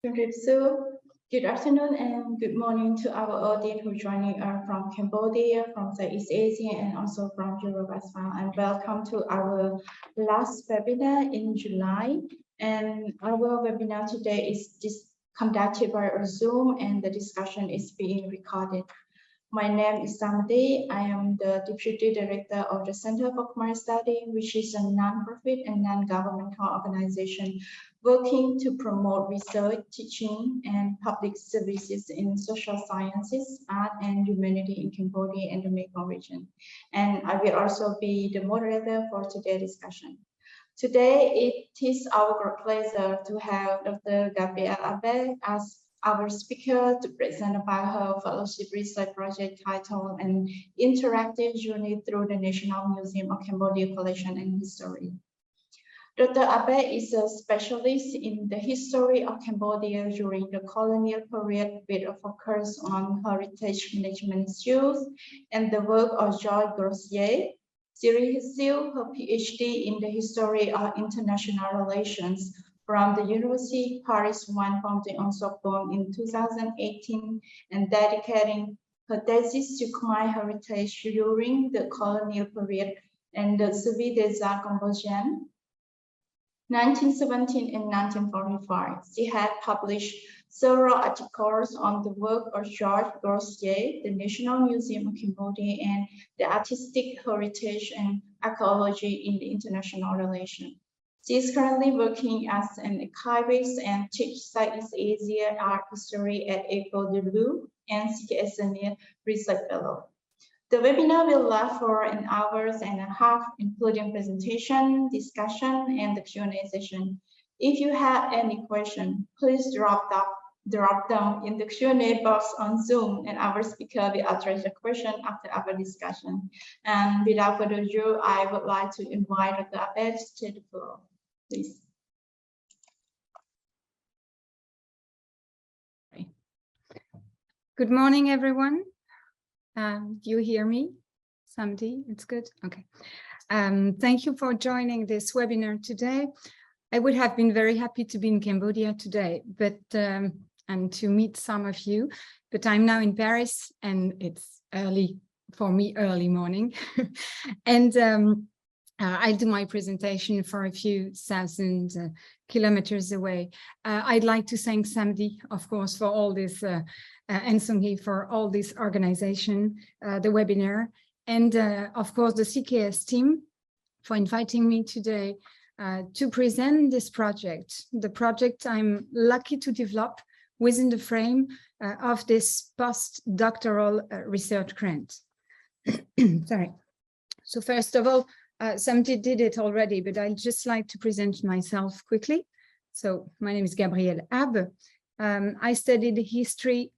So, good afternoon and good morning to our audience who are joining us from Cambodia, from Southeast Asia, and also from Europe as well. And welcome to our last webinar in July. And our webinar today is conducted by Zoom, and the discussion is being recorded. My name is Samadi. I am the Deputy Director of the Center for Khmer Study, which is a non-profit and non-governmental organization working to promote research, teaching, and public services in social sciences, art, and humanity in Cambodia and the Mekong region. And I will also be the moderator for today's discussion. Today, it is our great pleasure to have Dr. Gabrielle Abe as our speaker to present about her fellowship research project titled An Interactive Journey Through the National Museum of Cambodia Collection and History. Dr. Abe is a specialist in the history of Cambodia during the colonial period with a focus on heritage management issues and the work of Georges Grossier. She received her PhD in the history of international relations from the University Paris 1 Panthéon-Sorbonne in 2018 and dedicating her thesis to Khmer heritage during the colonial period and the Service des Arts Cambodgiens, 1917 and 1945. She had published several articles on the work of Georges Grossier, the National Museum of Cambodia, and the artistic heritage and archaeology in the international relations. She is currently working as an archivist and teaches Southeast Asia art history at École de Louvre, and she is a research fellow. The webinar will last for an hour and a half, including presentation, discussion, and the Q&A session. If you have any question, please drop down in the Q&A box on Zoom, and our speaker will address the question after our discussion. And without further ado, I would like to invite Dr. Abe to take the floor. Please. Good morning, everyone. Do you hear me? Somebody? It's good? Okay. Thank you for joining this webinar today. I would have been very happy to be in Cambodia today, but and to meet some of you, but I'm now in Paris and it's early for me, early morning. And I'll do my presentation for a few thousand kilometers away. I'd like to thank Samdi, of course, for all this, and Sunghi for all this organization, the webinar, and of course the CKS team for inviting me today to present this project, the project I'm lucky to develop within the frame of this postdoctoral research grant. Sorry. So first of all, somebody did it already, but I'd just like to present myself quickly. So my name is Gabrielle Abe. I studied history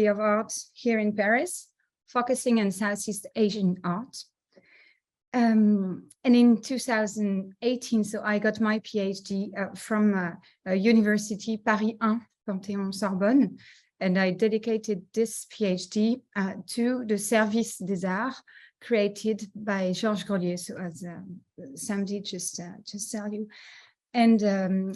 of art here in Paris, focusing on Southeast Asian art. And in 2018, so I got my PhD from University Paris 1 Panthéon-Sorbonne, and I dedicated this PhD to the Service des Arts created by Georges Grossier, so as somebody just tell you. And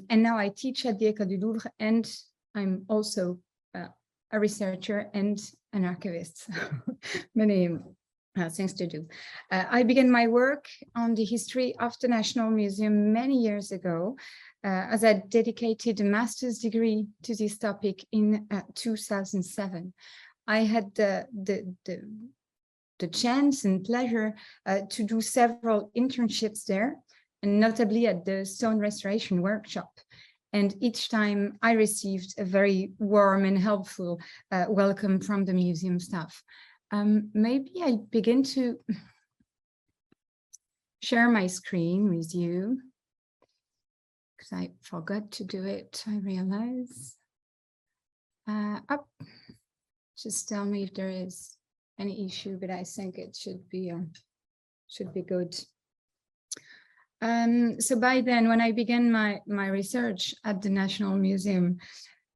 now I teach at the École du Louvre, and I'm also a researcher and an archivist. Many things to do. I began my work on the history of the National Museum many years ago, as I dedicated a master's degree to this topic in 2007. I had the chance and pleasure to do several internships there, and notably at the stone restoration workshop. And each time I received a very warm and helpful welcome from the museum staff. Maybe I begin to share my screen with you, because I forgot to do it, I realize. Just tell me if there is any issue, but I think it should be good. So by then, when I began my research at the National Museum,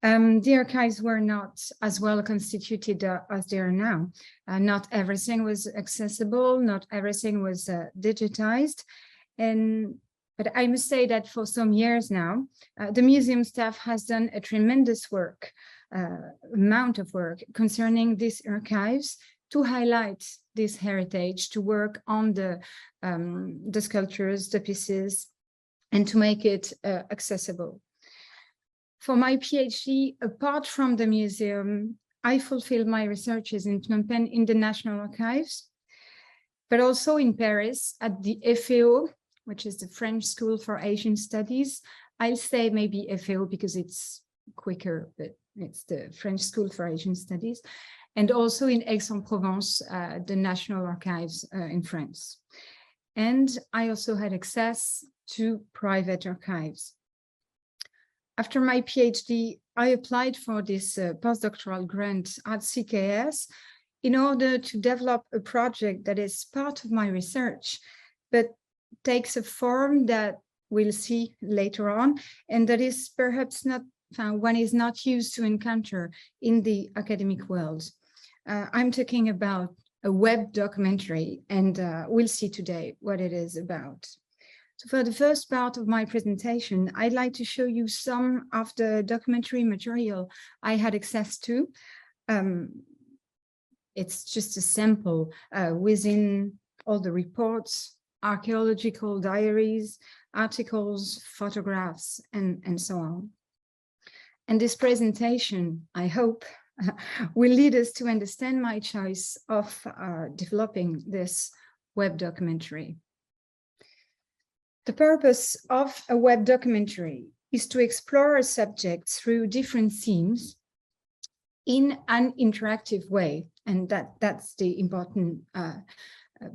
the archives were not as well constituted as they are now. Not everything was accessible, not everything was digitized, But I must say that for some years now, the museum staff has done a tremendous amount of work concerning these archives to highlight this heritage, to work on the sculptures, the pieces, and to make it accessible. For my PhD, apart from the museum, I fulfilled my researches in Phnom Penh in the National Archives, but also in Paris at the FAO, which is the French School for Asian Studies. I'll say maybe FAO because it's quicker, but it's the French School for Asian Studies, and also in Aix-en-Provence, the National Archives in France. And I also had access to private archives. After my PhD, I applied for this postdoctoral grant at CKS in order to develop a project that is part of my research, but takes a form that we'll see later on, and that is perhaps not one is not used to encounter in the academic world. I'm talking about a web documentary, and we'll see today what it is about. So for the first part of my presentation, I'd like to show you some of the documentary material I had access to. It's just a sample within all the reports, archaeological diaries, articles, photographs, and so on. And this presentation, I hope, will lead us to understand my choice of developing this web documentary. The purpose of a web documentary is to explore a subject through different themes in an interactive way, and that's the important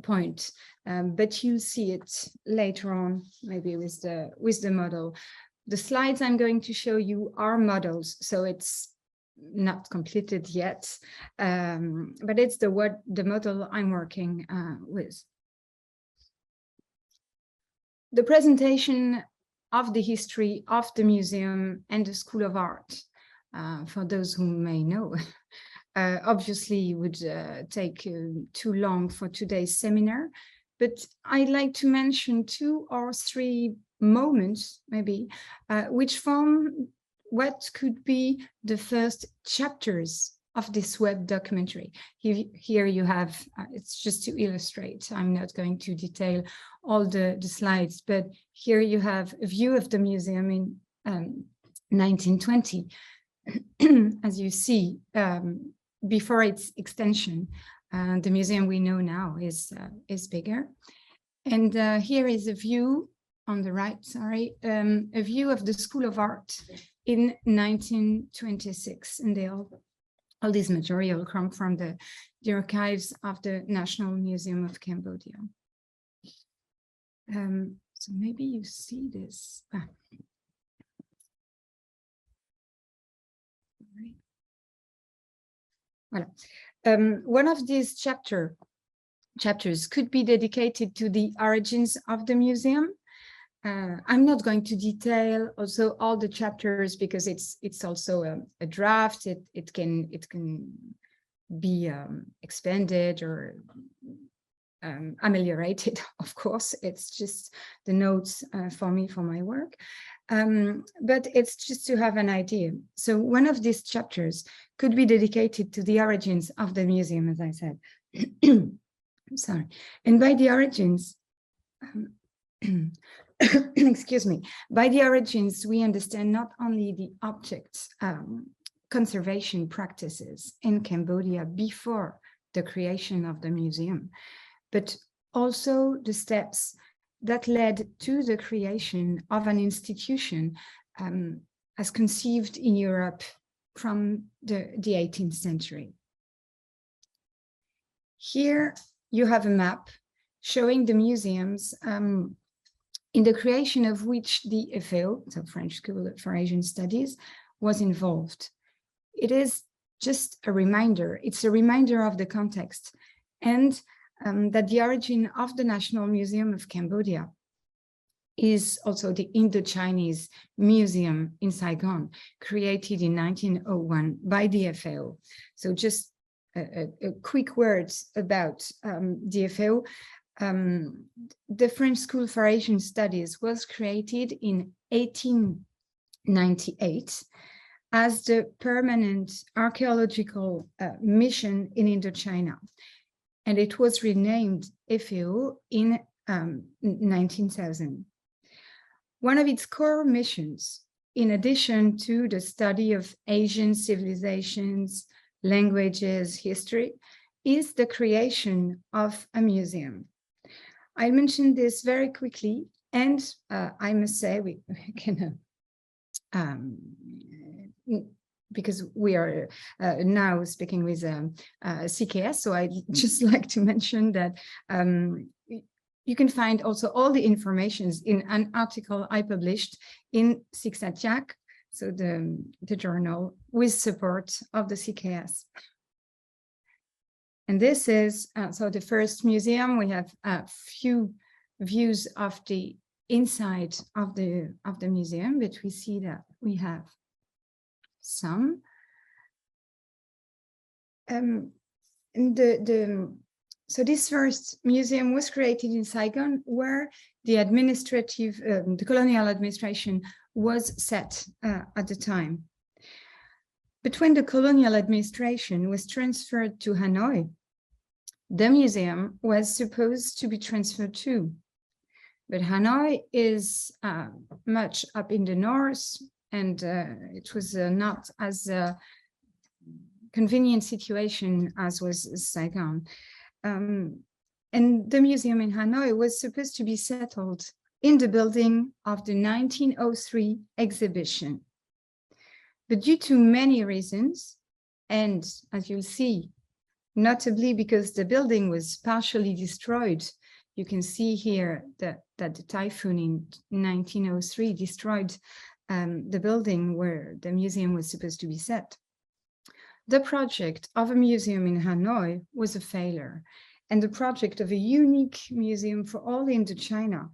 point. But you'll see it later on, maybe with the model. The slides I'm going to show you are models, so it's not completed yet, but it's the model I'm working with. The presentation of the history of the museum and the School of Art, for those who may know, obviously would take too long for today's seminar, but I'd like to mention 2 or 3 moments, maybe, which form what could be the first chapters of this web documentary. Here you have, it's just to illustrate, I'm not going to detail all the slides, but here you have a view of the museum in 1920. As you see, before its extension, the museum we know now is bigger. And here is a view on the right, sorry, a view of the School of Art in 1926. And all this material come from the archives of the National Museum of Cambodia. So maybe you see this. Voilà. One of these chapters could be dedicated to the origins of the museum. I'm not going to detail also all the chapters because it's also a draft. It can be expanded or ameliorated. Of course, it's just the notes for my work. But it's just to have an idea. So one of these chapters could be dedicated to the origins of the museum, as I said. Sorry. And by the origins, excuse me, by the origins, we understand not only the objects conservation practices in Cambodia before the creation of the museum, but also the steps that led to the creation of an institution as conceived in Europe from the 18th century. Here you have a map showing the museums in the creation of which the FAO, so French School for Asian Studies, was involved. It is just a reminder, it's a reminder of the context, and that the origin of the National Museum of Cambodia is also the Indo-Chinese Museum in Saigon, created in 1901 by the FAO. So just a quick words about the FAO. The French School for Asian Studies was created in 1898 as the permanent archaeological mission in Indochina. And it was renamed FAO in 19,000. One of its core missions, in addition to the study of Asian civilizations, languages, history, is the creation of a museum. I mentioned this very quickly, and I must say we can, because we are now speaking with CKS, so I'd just like to mention that you can find also all the informations in an article I published in Siksatiak, so the journal, with support of the CKS. And this is, so the first museum, we have a few views of the inside of the museum, but we see that we have some. So this first museum was created in Saigon, where the administrative, the colonial administration was set at the time. But when the colonial administration was transferred to Hanoi, the museum was supposed to be transferred too. But Hanoi is much up in the north, and it was not as a convenient situation as was Saigon. And the museum in Hanoi was supposed to be settled in the building of the 1903 exhibition. But due to many reasons, and as you'll see, notably because the building was partially destroyed, you can see here that the typhoon in 1903 destroyed the building where the museum was supposed to be set. The project of a museum in Hanoi was a failure, and the project of a unique museum for all Indochina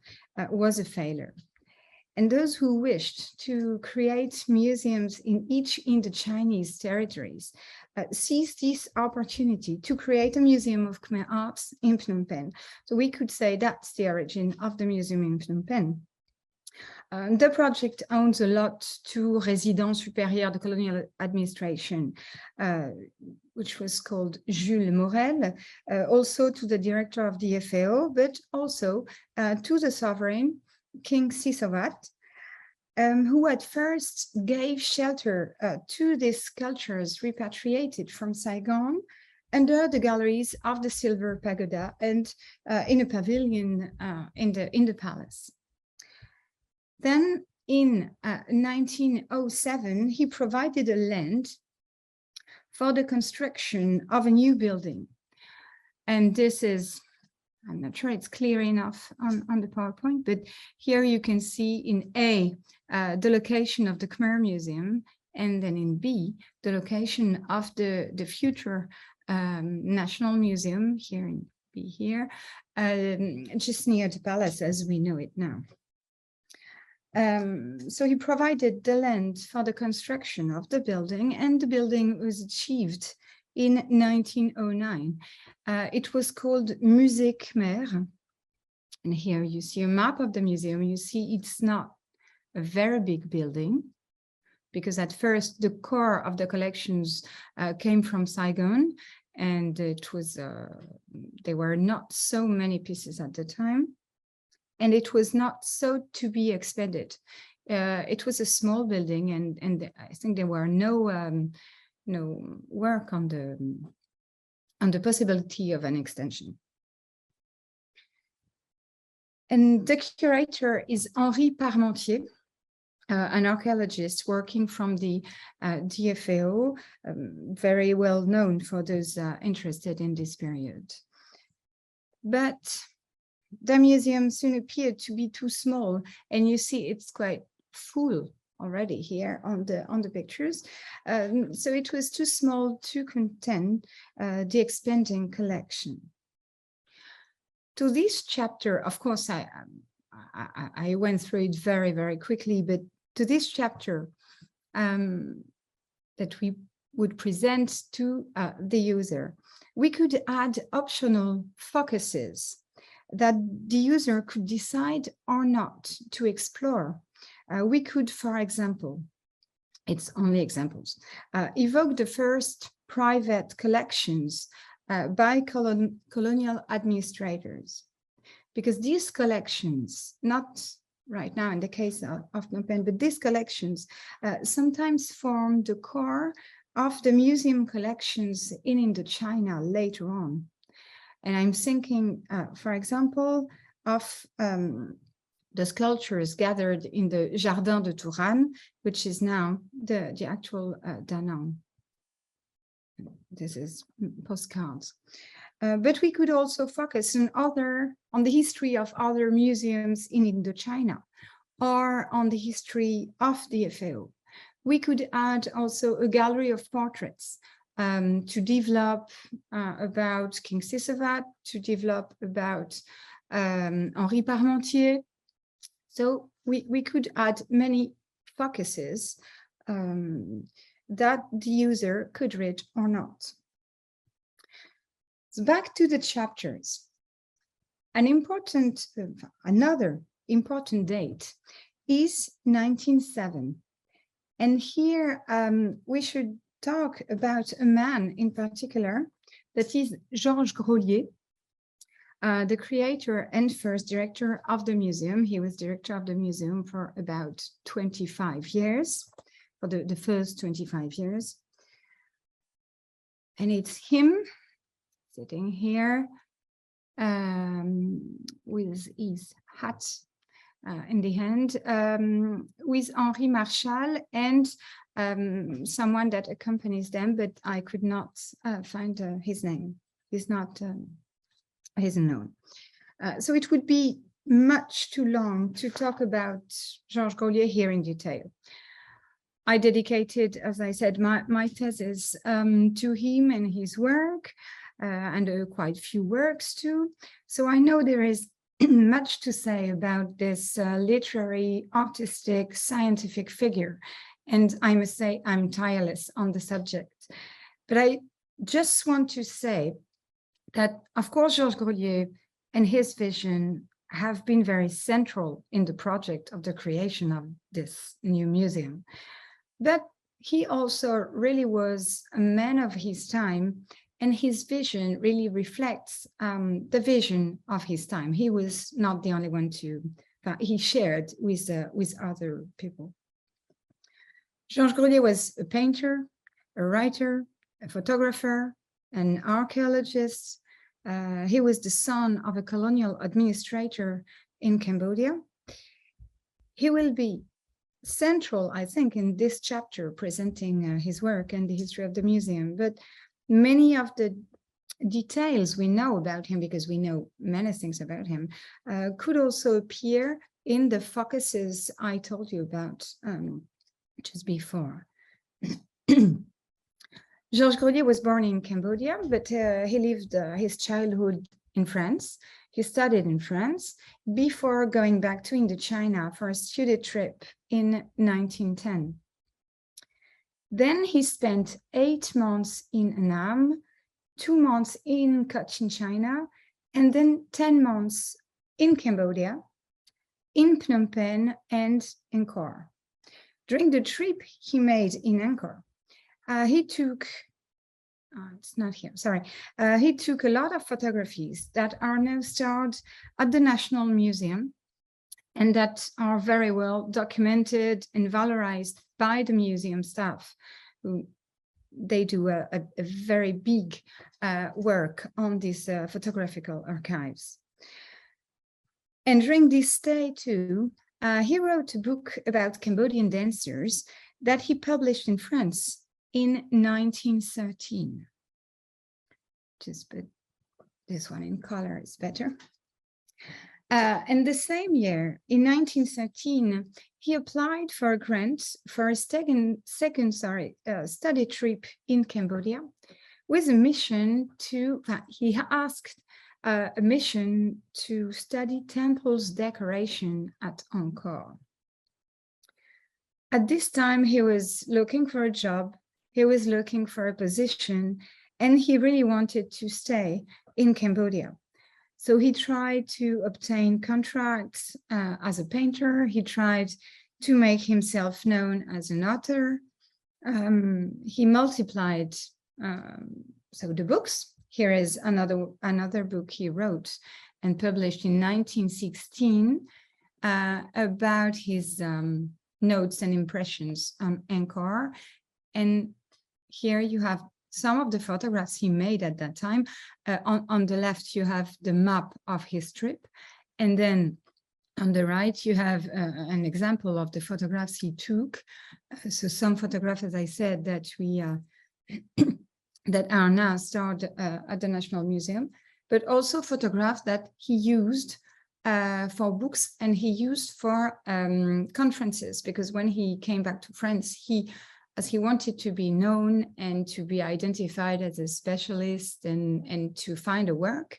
was a failure. And those who wished to create museums in each Indochinese territories seized this opportunity to create a museum of Khmer arts in Phnom Penh. So we could say that's the origin of the museum in Phnom Penh. The project owns a lot to Résidence Supérieure de Colonial Administration, which was called Jules Morel, also to the director of the FAO, but also to the sovereign, King Sisawat, who at first gave shelter to these sculptures repatriated from Saigon under the galleries of the Silver Pagoda and in a pavilion in the palace. Then in 1907, he provided a land for the construction of a new building. And this is, I'm not sure it's clear enough on the PowerPoint, but here you can see in A, the location of the Khmer Museum, and then in B, the location of the future National Museum, here in B here, just near the palace as we know it now. So he provided the land for the construction of the building, and the building was achieved in 1909. It was called Musée Khmer. And here you see a map of the museum. You see it's not a very big building, because at first the core of the collections came from Saigon, and it was there were not so many pieces at the time. And it was not so to be expanded. It was a small building, and I think there were no work on the possibility of an extension. And the curator is Henri Parmentier, an archaeologist working from the DFAO, very well known for those interested in this period. But the museum soon appeared to be too small, and you see it's quite full already here on the pictures. So it was too small to contain the expanding collection. To this chapter, of course, I went through it very, very quickly, but to this chapter that we would present to the user, we could add optional focuses that the user could decide or not to explore. We could, for example, it's only examples, evoke the first private collections by colonial administrators, because these collections, not right now in the case of Phnom Penh, but these collections sometimes form the core of the museum collections in Indochina later on. And I'm thinking, for example, of the sculptures gathered in the Jardin de Touran, which is now the actual Da Nang. This is postcards. But we could also focus on the history of other museums in Indochina, or on the history of the FAO. We could add also a gallery of portraits to develop about King Sisavat, to develop about Henri Parmentier. So we could add many focuses that the user could read or not. So back to the chapters. Another important date is 1907. And here we should talk about a man in particular, that is Georges Grolier, the creator and first director of the museum. He was director of the museum for about 25 years, for the first 25 years. And it's him sitting here with his hat in the hand, with Henri Marchal and someone that accompanies them, but I could not find his name. He's not, he's unknown. So it would be much too long to talk about Georges Grolier here in detail. I dedicated, as I said, my thesis to him and his work, and quite few works too. So I know there is much to say about this literary, artistic, scientific figure. And I must say I'm tireless on the subject. But I just want to say that, of course, Georges Grolier and his vision have been very central in the project of the creation of this new museum. But he also really was a man of his time, and his vision really reflects the vision of his time. He was not the only one he shared with other people. Georges Grolier was a painter, a writer, a photographer, an archaeologist. He was the son of a colonial administrator in Cambodia. He will be central, I think, in this chapter presenting his work and the history of the museum. But many of the details we know about him, because we know many things about him, could also appear in the focuses I told you about just before. Georges Grolier was born in Cambodia, but he lived his childhood in France. He studied in France before going back to Indochina for a study trip in 1910. Then he spent 8 months in Annam, 2 months in Cochin, China, and then 10 months in Cambodia, in Phnom Penh, and Angkor. During the trip he made in Angkor, he took, it's not here, sorry. He took a lot of photographies that are now stored at the National Museum and that are very well documented and valorized by the museum staff. They do a very big work on these photographical archives. And during this stay too, he wrote a book about Cambodian dancers that he published in France in 1913. Just put this one in color, is better. And the same year, in 1913, he applied for a grant for a second study trip in Cambodia with a mission to, he asked a mission to study temples decoration at Angkor. At this time, he was looking for a job, he was looking for a position, and he really wanted to stay in Cambodia. So he tried to obtain contracts as a painter. He tried to make himself known as an author. He multiplied so the books. Here is another book he wrote and published in 1916 about his notes and impressions on Angkor. And here you have some of the photographs he made at that time. On the left, you have the map of his trip. And then on the right, you have an example of the photographs he took. So some photographs, as I said, that we that are now stored at the National Museum, but also photographs that he used for books and he used for conferences, because when he came back to France, as he wanted to be known and to be identified as a specialist and to find a work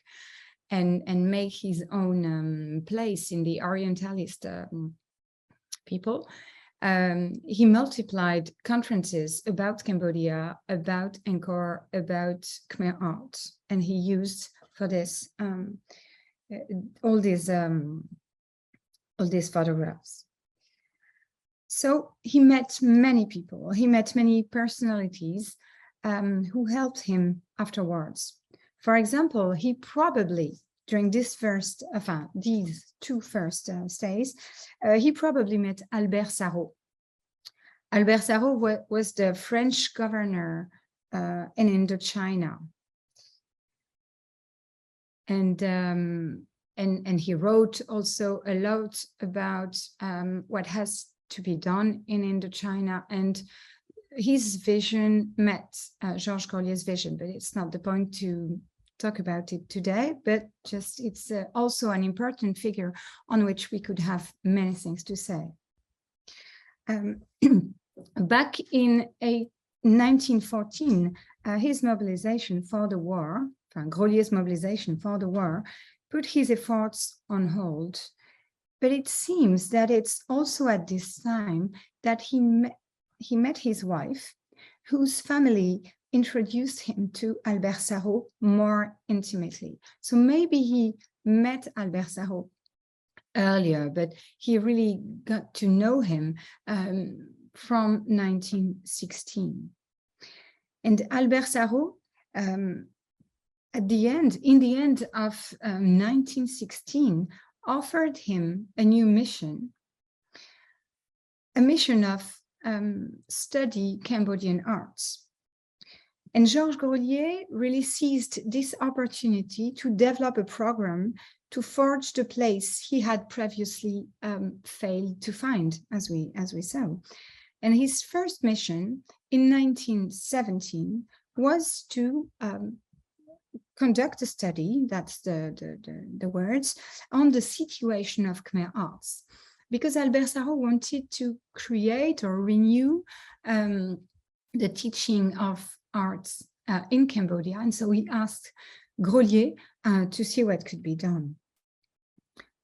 and make his own place in the Orientalist people, he multiplied conferences about Cambodia, about Angkor, about Khmer art, and he used for this all these photographs. So he met many people, he met many personalities who helped him afterwards. For example, he probably, during these two first stays, he probably met Albert Sarraut. Albert Sarraut was the French governor in Indochina. And he wrote also a lot about what has to be done in Indochina, and his vision met Georges Grollier's vision, but it's not the point to talk about it today, but just it's also an important figure on which we could have many things to say. Back in 1914, his mobilization for the war, Grollier's mobilization for the war, put his efforts on hold. But it seems that it's also at this time that he met his wife, whose family introduced him to Albert Sarraut more intimately. So maybe he met Albert Sarraut earlier, but he really got to know him from 1916. And Albert Sarraut, in the end of 1916, offered him a new mission, a mission of study Cambodian arts. And Georges Grollier really seized this opportunity to develop a program to forge the place he had previously failed to find, as we saw. And his first mission in 1917 was to conduct a study, that's the words, on the situation of Khmer arts. Because Albert Sarraut wanted to create or renew the teaching of arts in Cambodia. And so he asked Grollier to see what could be done.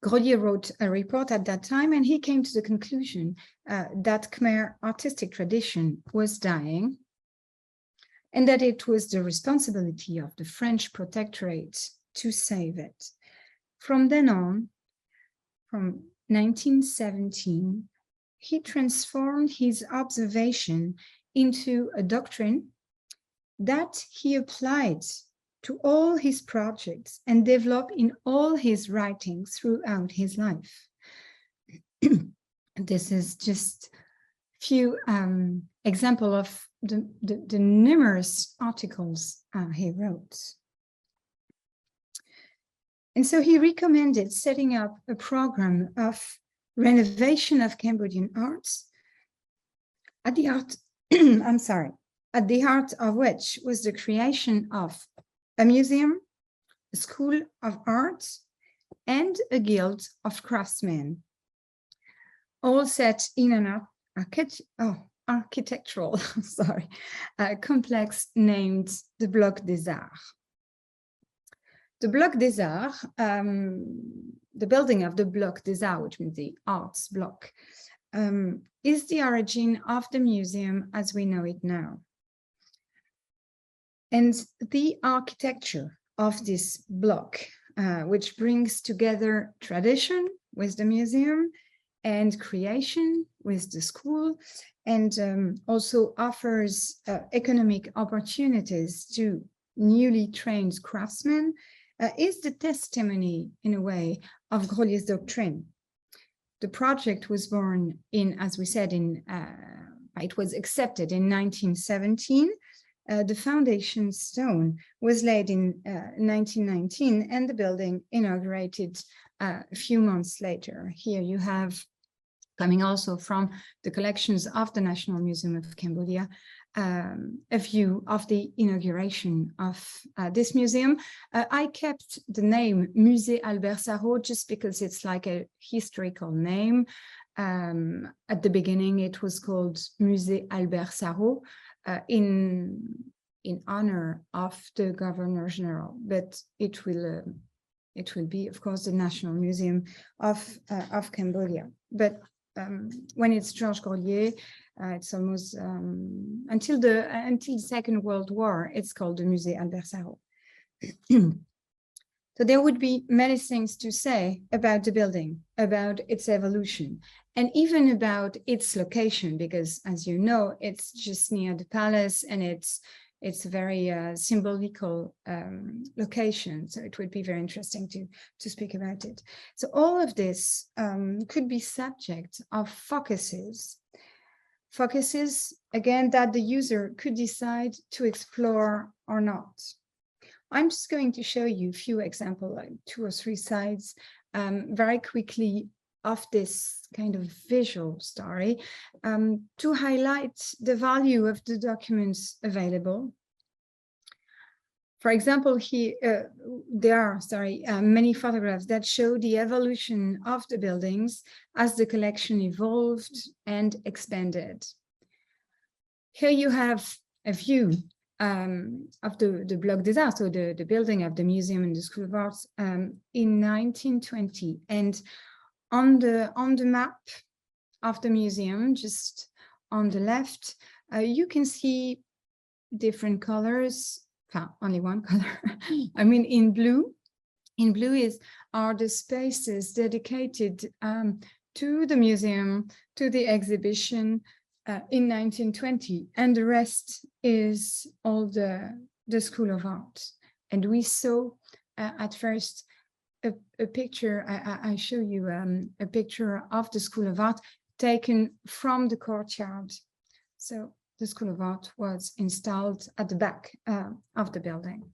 Grollier wrote a report at that time, and he came to the conclusion that Khmer artistic tradition was dying, and that it was the responsibility of the French protectorate to save it. From then on, from 1917, he transformed his observation into a doctrine that he applied to all his projects and developed in all his writings throughout his life. This is just a few examples of the numerous articles he wrote. And so he recommended setting up a program of renovation of Cambodian arts at the heart, at the heart of which was the creation of a museum, a school of art, and a guild of craftsmen, all set in an architectural complex named the Bloc des Arts. The Bloc des Arts, the building of the Bloc des Arts, which means the arts block, is the origin of the museum as we know it now. And the architecture of this block which brings together tradition with the museum and creation with the school, and also offers economic opportunities to newly trained craftsmen, is the testimony, in a way, of Grolier's doctrine. The project was born in, as we said, it was accepted in 1917. The foundation stone was laid in 1919, and the building inaugurated a few months later. Here you have, coming also from the collections of the National Museum of Cambodia, a view of the inauguration of this museum. I kept the name Musée Albert Sarraut just because it's like a historical name. At the beginning, it was called Musée Albert Sarraut in honor of the Governor General, but it will be, of course, the National Museum of Cambodia. But when it's Georges Grolier, it's almost until the Second World War, it's called the Musée Albert Sarraut. So there would be many things to say about the building, about its evolution, and even about its location, because, as you know, it's just near the palace, and it's a very symbolical location. So it would be very interesting to speak about it. So all of this could be subject of focuses, again, that the user could decide to explore or not. I'm just going to show you a few examples, like 2 or 3 slides, very quickly, of this kind of visual story, to highlight the value of the documents available. For example, here there are many photographs that show the evolution of the buildings as the collection evolved and expanded. Here you have a view of the Bloc des Arts, so the building of the museum and the School of Arts, in 1920. And on the map of the museum, just on the left, you can see different colors. Only one color. I mean, in blue. In blue are the spaces dedicated to the museum, to the exhibition in 1920, and the rest is all the School of Art. And we saw at first a picture. I show you a picture of the School of Art taken from the courtyard. So the School of Art was installed at the back of the building.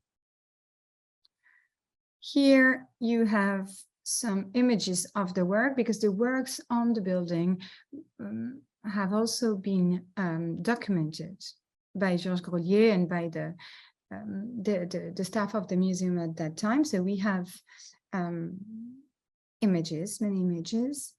Here you have some images of the work, because the works on the building have also been documented by Georges Grolier and by the staff of the museum at that time. So we have images, many images,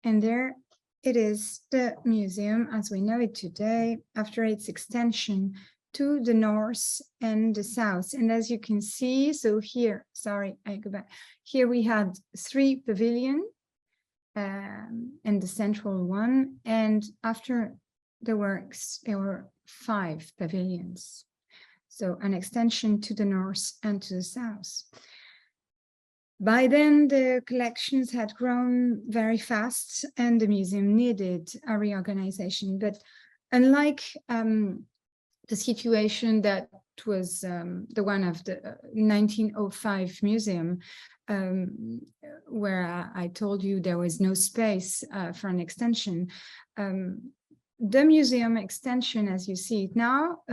and there it is, the museum as we know it today, after its extension to the north and the south. And as you can see, so here, sorry, I go back. Here we had 3 pavilions and the central one. And after the works, there were 5 pavilions. So an extension to the north and to the south. By then, the collections had grown very fast and the museum needed a reorganization. But unlike the situation that was the one of the 1905 museum, where I told you there was no space for an extension, the museum extension, as you see it now,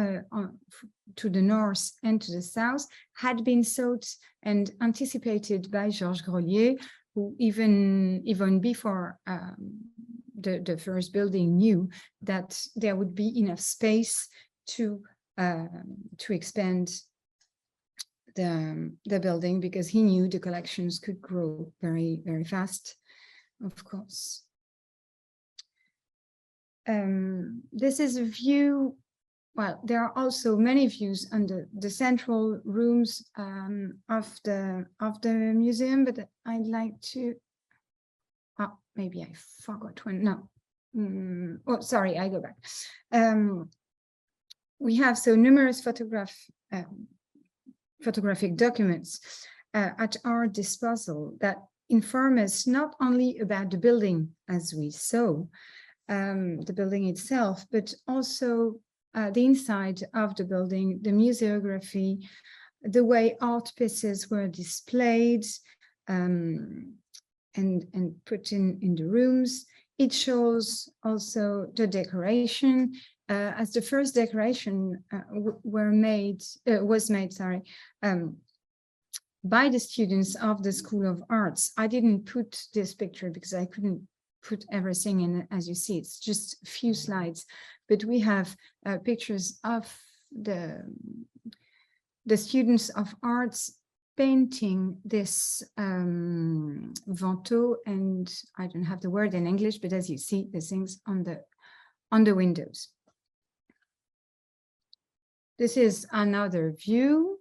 to the north and to the south, had been sought and anticipated by Georges Grolier, who even before the first building knew that there would be enough space to expand the building, because he knew the collections could grow very, very fast, of course. This is a view. Well, there are also many views on the central rooms of the museum, but I'd like to. Oh, maybe I forgot one. No. Oh, sorry, I go back. We have so numerous photographic documents at our disposal that inform us not only about the building as we saw, the building itself, but also the inside of the building, the museography, the way art pieces were displayed and put in the rooms. It shows also the decoration, as the first decoration was made by the students of the School of Arts. I didn't put this picture because I couldn't put everything in. As you see, it's just a few slides, but we have pictures of the students of arts painting this Vento, and I don't have the word in English, but as you see, the things on the windows. This is another view.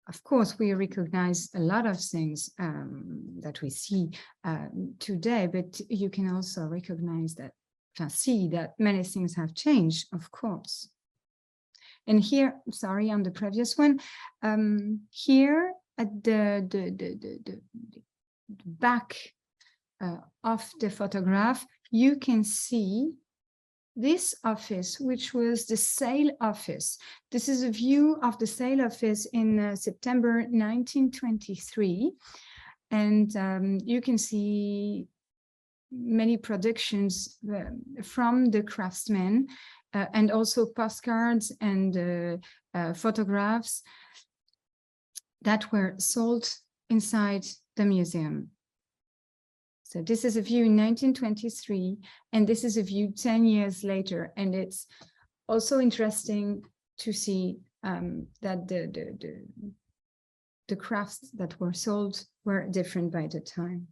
Of course, we recognize a lot of things that we see today, but you can also recognize that, see that many things have changed, of course. And here, sorry, on the previous one, here at the back of the photograph, you can see this office, which was the sale office. This is a view of the sale office in September 1923. And you can see many productions from the craftsmen and also postcards and photographs that were sold inside the museum. So this is a view in 1923, and this is a view 10 years later. And it's also interesting to see that the crafts that were sold were different by the time.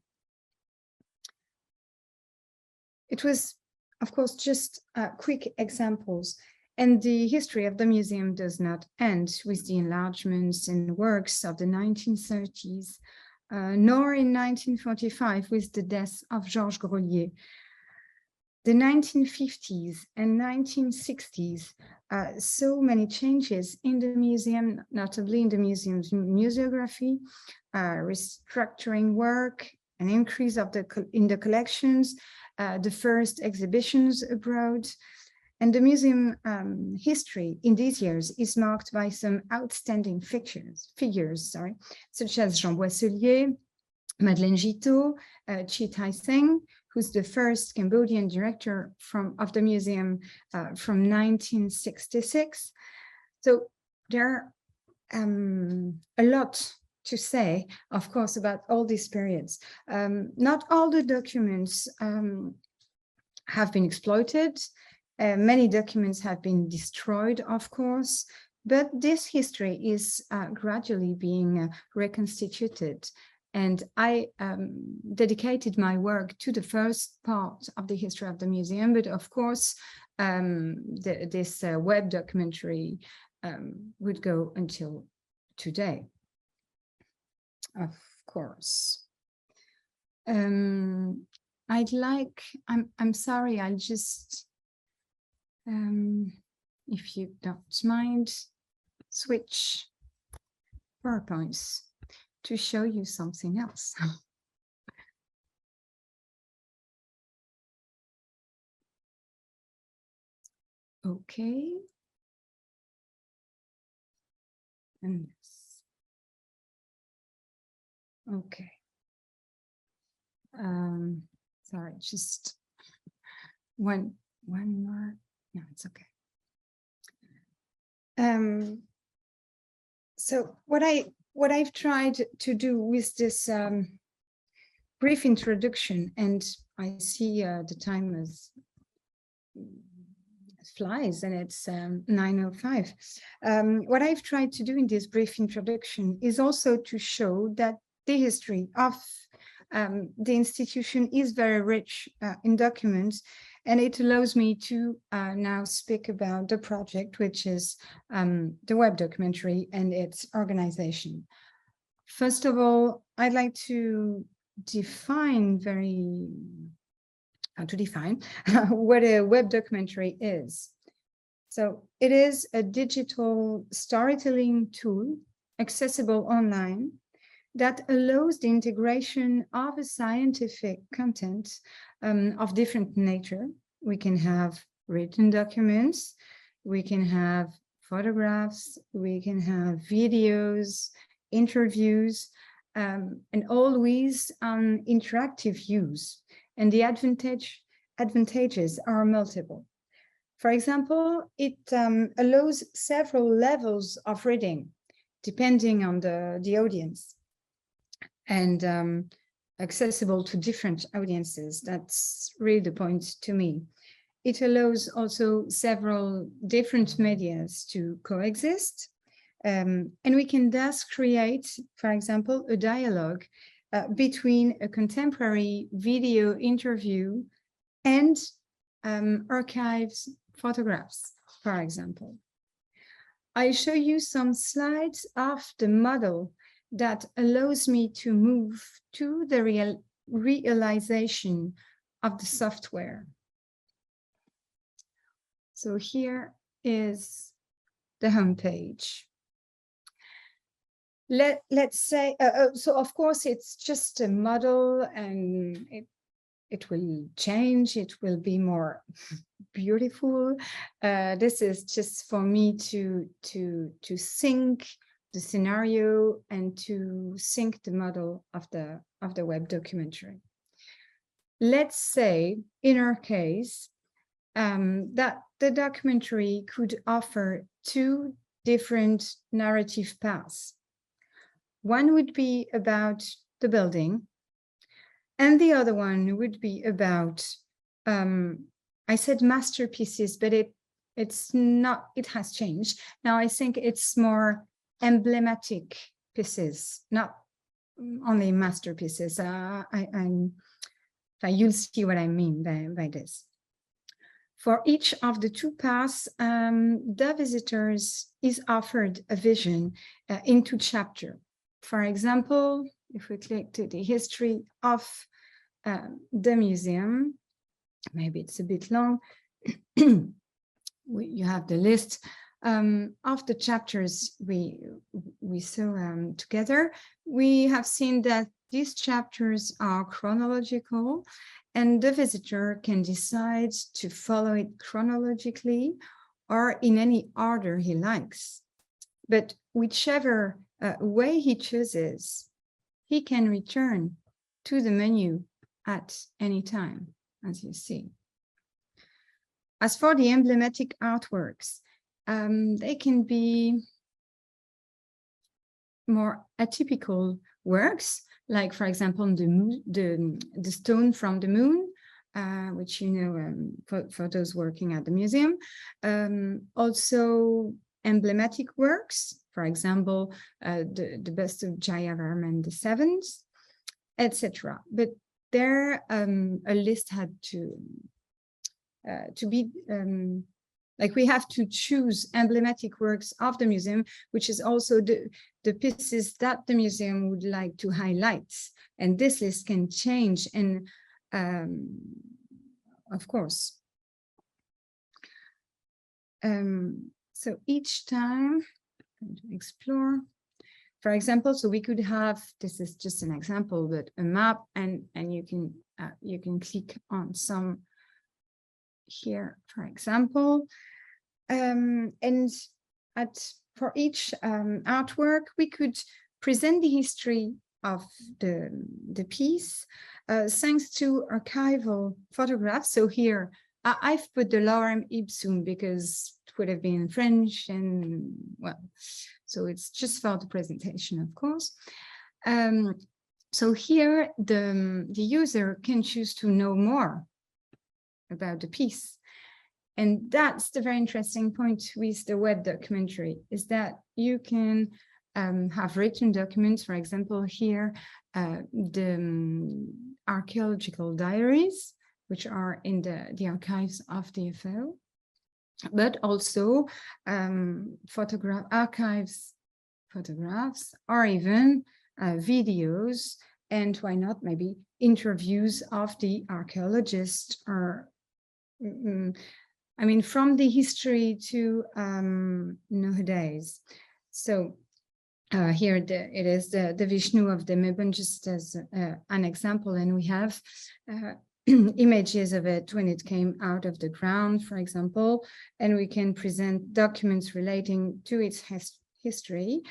It was, of course, just quick examples. And the history of the museum does not end with the enlargements and works of the 1930s. Nor in 1945 with the death of Georges Grelier. The 1950s and 1960s saw many changes in the museum, notably in the museum's museography, restructuring work, an increase of in the collections, the first exhibitions abroad. And the museum history in these years is marked by some outstanding figures, such as Jean Boisselier, Madeleine Giteau, Chi Tai Seng, who's the first Cambodian director of the museum from 1966. So there are a lot to say, of course, about all these periods. Not all the documents have been exploited. Many documents have been destroyed, of course, but this history is gradually being reconstituted. And I dedicated my work to the first part of the history of the museum, but of course, this web documentary would go until today, of course. I'm sorry, I'll just, if you don't mind, switch PowerPoints to show you something else. Okay. And this. Okay. Sorry, just one more. No, it's okay. So what I've tried to do with this brief introduction, and I see the time as flies, and it's 9:05. What I've tried to do in this brief introduction is also to show that the history of the institution is very rich in documents, and it allows me to now speak about the project, which is the web documentary and its organization. First of all, I'd like to define what a web documentary is. So it is a digital storytelling tool accessible online that allows the integration of a scientific content of different nature. We can have written documents, we can have photographs, we can have videos, interviews, and always interactive use. And the advantages are multiple. For example, it allows several levels of reading, depending on the audience, and accessible to different audiences. That's really the point to me. It allows also several different medias to coexist. And we can thus create, for example, a dialogue between a contemporary video interview and archives photographs, for example. I show you some slides of the model that allows me to move to the realization of the software. So here is the homepage. Let's say, so of course it's just a model, and it will change, it will be more beautiful. This is just for me to sync the scenario and to sync the model of the web documentary. Let's say, in our case, that the documentary could offer two different narrative paths. One would be about the building, and the other one would be about, I said masterpieces, but it's not, it has changed. Now I think it's more emblematic pieces, not only masterpieces. You'll see what I mean by this. For each of the two paths, the visitors is offered a vision into chapter. For example, if we click to the history of the museum, maybe it's a bit long, you have the list of the chapters we saw together. We have seen that these chapters are chronological, and the visitor can decide to follow it chronologically or in any order he likes. But whichever way he chooses, he can return to the menu at any time, as you see. As for the emblematic artworks, they can be more atypical works, like, for example, the stone from the moon, which you know, for those working at the museum. Also emblematic works, for example, the bust of Jayavarman VII, etc. But there, a list had to be, like, we have to choose emblematic works of the museum, which is also the pieces that the museum would like to highlight. And this list can change, and of course. So each time, I'm going to explore. For example, so we could have, this is just an example, but a map, and you can click on some here, for example, and for each artwork, we could present the history of the piece thanks to archival photographs. So here I've put the lorem ipsum because it would have been in French, and well, so it's just for the presentation, of course. So here the user can choose to know more about the piece. And that's the very interesting point with the web documentary, is that you can have written documents, for example, here, the archaeological diaries, which are in the archives of the FO, but also photographs, or even videos, and why not maybe interviews of the archaeologists, or I mean, from the history to nowadays. So here it is the Vishnu of the Mebon, just as an example, and we have images of it when it came out of the ground, for example, and we can present documents relating to its history,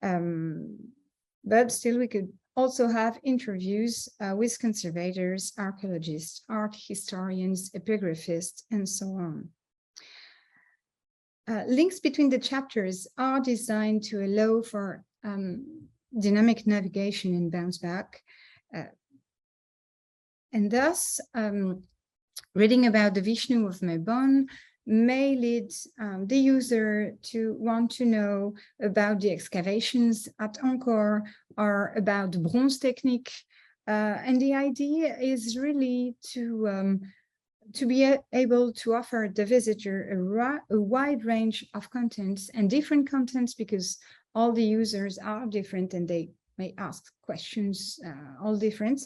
but still we could also have interviews with conservators, archaeologists, art historians, epigraphists, and so on. Links between the chapters are designed to allow for dynamic navigation and bounce back. And thus, reading about the Vishnu of Mebon may lead the user to want to know about the excavations at Angkor or about the bronze technique. And the idea is really to be able to offer the visitor a wide range of contents and different contents, because all the users are different and they may ask questions, all different,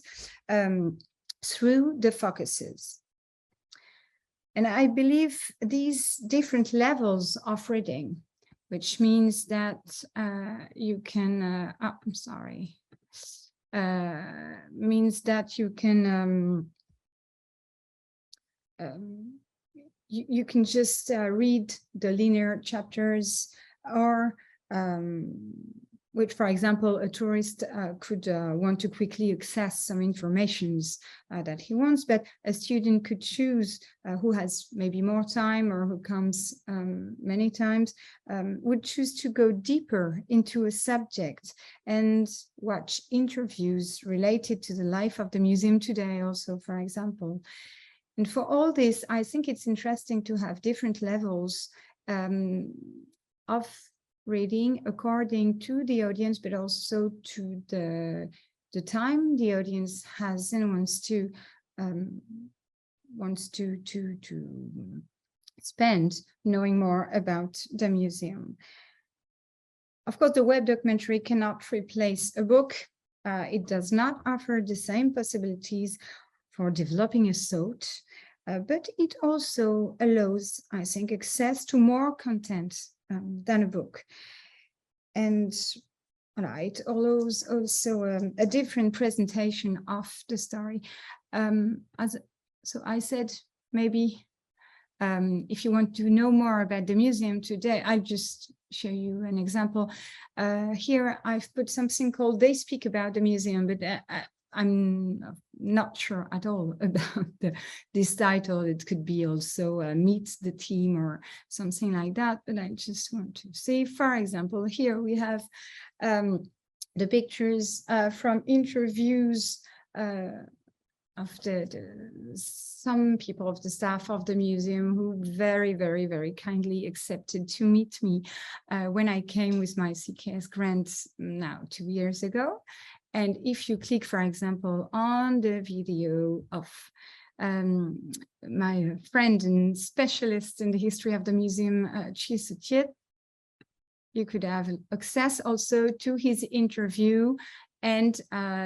through the focuses. And I believe these different levels of reading, which means that you can, means that you can you can just read the linear chapters, or which, for example, a tourist could want to quickly access some information that he wants, but a student could choose, who has maybe more time or who comes many times, would choose to go deeper into a subject and watch interviews related to the life of the museum today also, for example. And for all this, I think it's interesting to have different levels of reading according to the audience, but also to the time the audience has and wants to spend knowing more about the museum. Of course, the web documentary cannot replace a book. It does not offer the same possibilities for developing a thought, but it also allows, I think, access to more content than a book. And it allows also a different presentation of the story. So I said, maybe if you want to know more about the museum today, I'll just show you an example. Here I've put something called "They Speak About the Museum," but I'm not sure at all about this title. It could be also Meet the Team or something like that, but I just want to say, for example, here we have the pictures from interviews of some people of the staff of the museum who very, very, very kindly accepted to meet me when I came with my CKS grants now 2 years ago. And if you click, for example, on the video of my friend and specialist in the history of the museum, Chi Sutiet, you could have access also to his interview and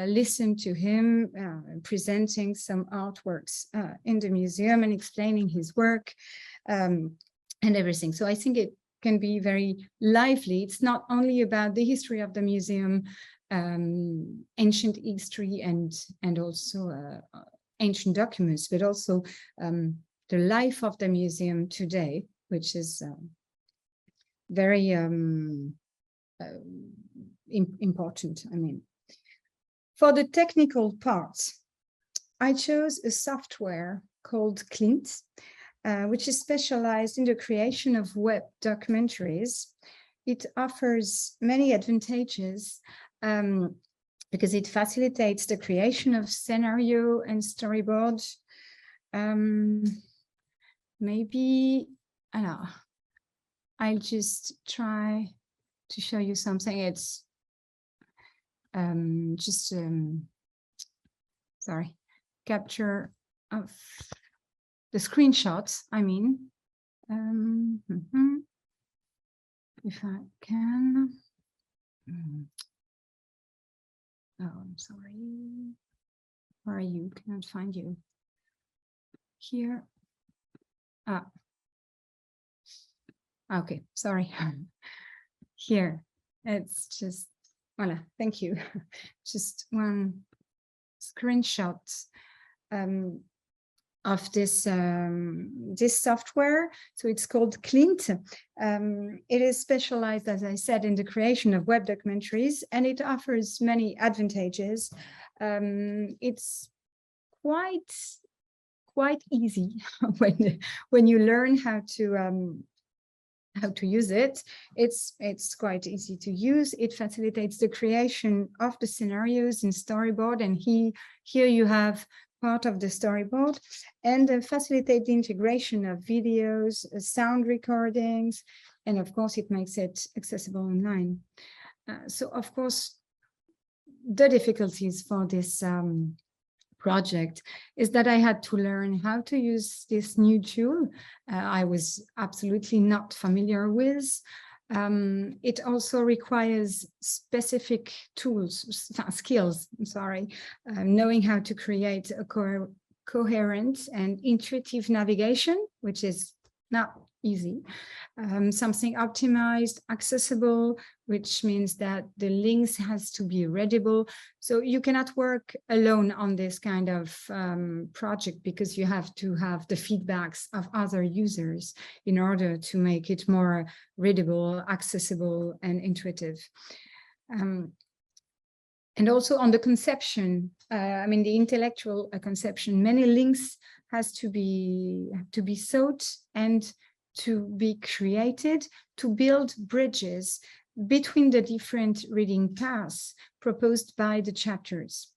listen to him presenting some artworks in the museum and explaining his work and everything. So I think it can be very lively. It's not only about the history of the museum, ancient history and also ancient documents, but also the life of the museum today, which is very important. I mean, for the technical parts, I chose a software called Clint, which is specialized in the creation of web documentaries. It offers many advantages because it facilitates the creation of scenario and storyboard. Maybe, I don't know, I'll just try to show you something. It's just, sorry, capture of the screenshots, I mean. If I can. Oh, I'm sorry. Where are you? Cannot find you. Here. Ah. Okay, sorry. Here, it's just Voila, thank you. Just one screenshot of this this software. So it's called Clint. It is specialized, as I said, in the creation of web documentaries, and it offers many advantages. It's quite easy when you learn how to use it. It's quite easy to use. It facilitates the creation of the scenarios in storyboard, and here you have part of the storyboard, and facilitate the integration of videos, sound recordings, and of course it makes it accessible online. So of course the difficulties for this project is that I had to learn how to use this new tool I was absolutely not familiar with. It also requires specific skills, knowing how to create a coherent and intuitive navigation, which is not easy. Something optimized, accessible, which means that the links has to be readable. So you cannot work alone on this kind of project, because you have to have the feedbacks of other users in order to make it more readable, accessible, and intuitive. And also on the conception, the intellectual conception, many links has to be sought and to be created to build bridges between the different reading paths proposed by the chapters.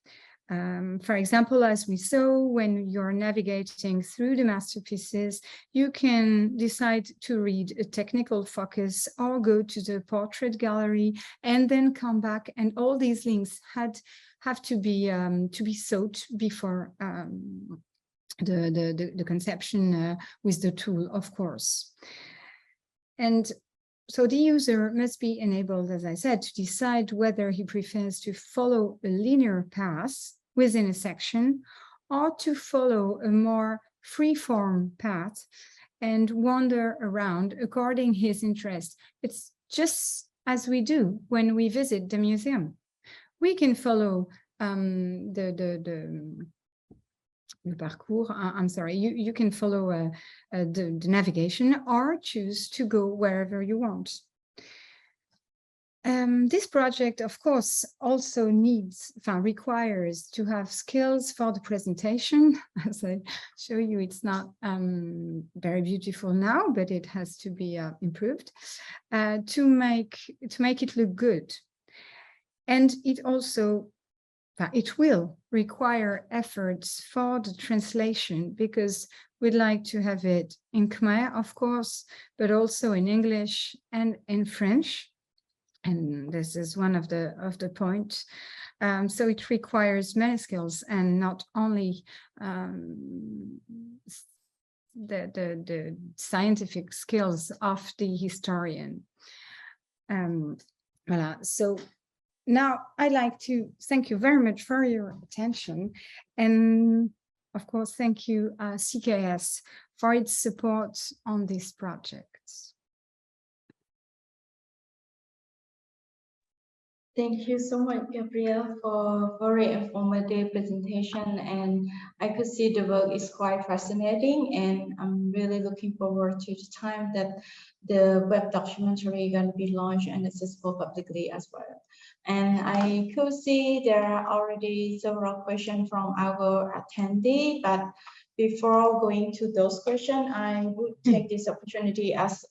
For example, as we saw, when you're navigating through the masterpieces, you can decide to read a technical focus or go to the portrait gallery and then come back, and all these links have to be sought before the conception with the tool, of course. And so the user must be enabled, as I said, to decide whether he prefers to follow a linear path within a section or to follow a more free-form path and wander around according to his interest. It's just as we do when we visit the museum. We can follow the parcours, I'm sorry, you can follow the navigation or choose to go wherever you want. This project, of course, also requires to have skills for the presentation. As I show you, it's not very beautiful now, but it has to be improved to make it look good. And it also it will require efforts for the translation, because we'd like to have it in Khmer, of course, but also in English and in French. And this is one of the points. So it requires many skills, and not only the scientific skills of the historian. Voilà. So now, I'd like to thank you very much for your attention. And of course, thank you, CKS, for its support on this project. Thank you so much, Gabrielle, for very informative presentation. And I could see the work is quite fascinating, and I'm really looking forward to the time that the web documentary is going to be launched and accessible publicly as well. And I could see there are already several questions from our attendee, but before going to those questions, I would take this opportunity as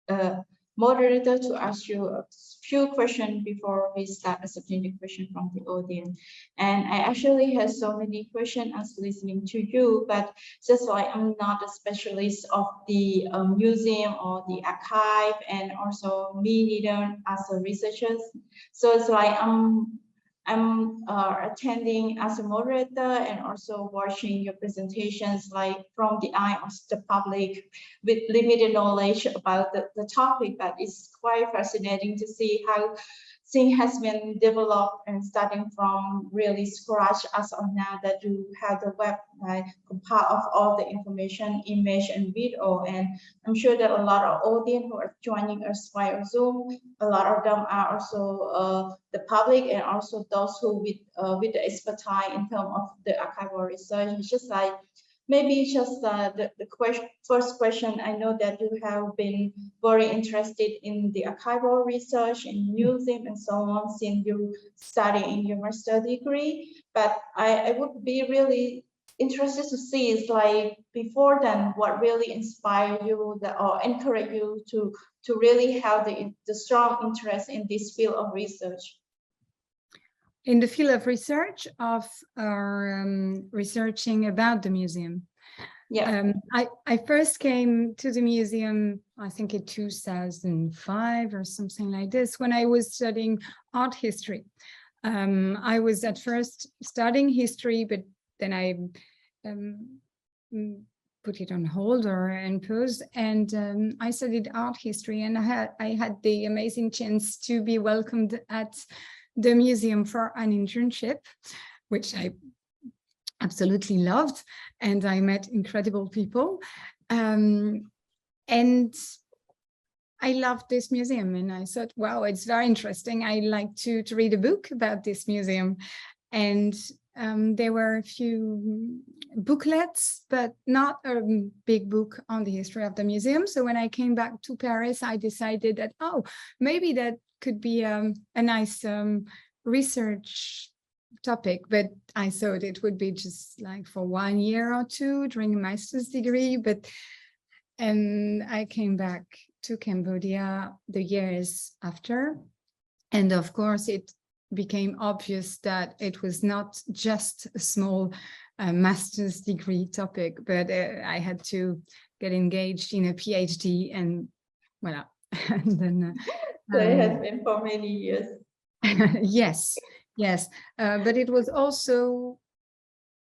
a moderator to ask you a few questions before we start accepting the question from the audience. And I actually have so many questions as listening to you, but just like I'm not a specialist of the museum or the archive, and also me neither as a researcher. So it's like I'm attending as a moderator and also watching your presentations like from the eye of the public with limited knowledge about the topic, but it's quite fascinating to see how thing has been developed and starting from really scratch as of now, that you have the web like compile of all the information, image and video. And I'm sure that a lot of audience who are joining us via Zoom, a lot of them are also the public and also those who with the expertise in terms of the archival research. It's just like maybe just the first question. I know that you have been very interested in the archival research in museum and so on since you study in your master degree, but I would be really interested to see is like before then what really inspired you or encourage you to really have the strong interest in this field of research. In the field of research of researching about the museum. Yeah. I first came to the museum, I think in 2005 or something like this, when I was studying art history. I was at first studying history, but then I put it on hold or in pause, and I studied art history, and I had the amazing chance to be welcomed at the museum for an internship, which I absolutely loved, and I met incredible people, and I loved this museum, and I thought, wow, it's very interesting. I like to read a book about this museum, and there were a few booklets, but not a big book on the history of the museum. So when I came back to Paris, I decided that, oh, maybe that could be a nice research topic, but I thought it would be just like for 1 year or two during a master's degree. And I came back to Cambodia the years after, and of course it became obvious that it was not just a small master's degree topic, but I had to get engaged in a PhD, and voila. And then So it has been for many years. Yes, but it was also,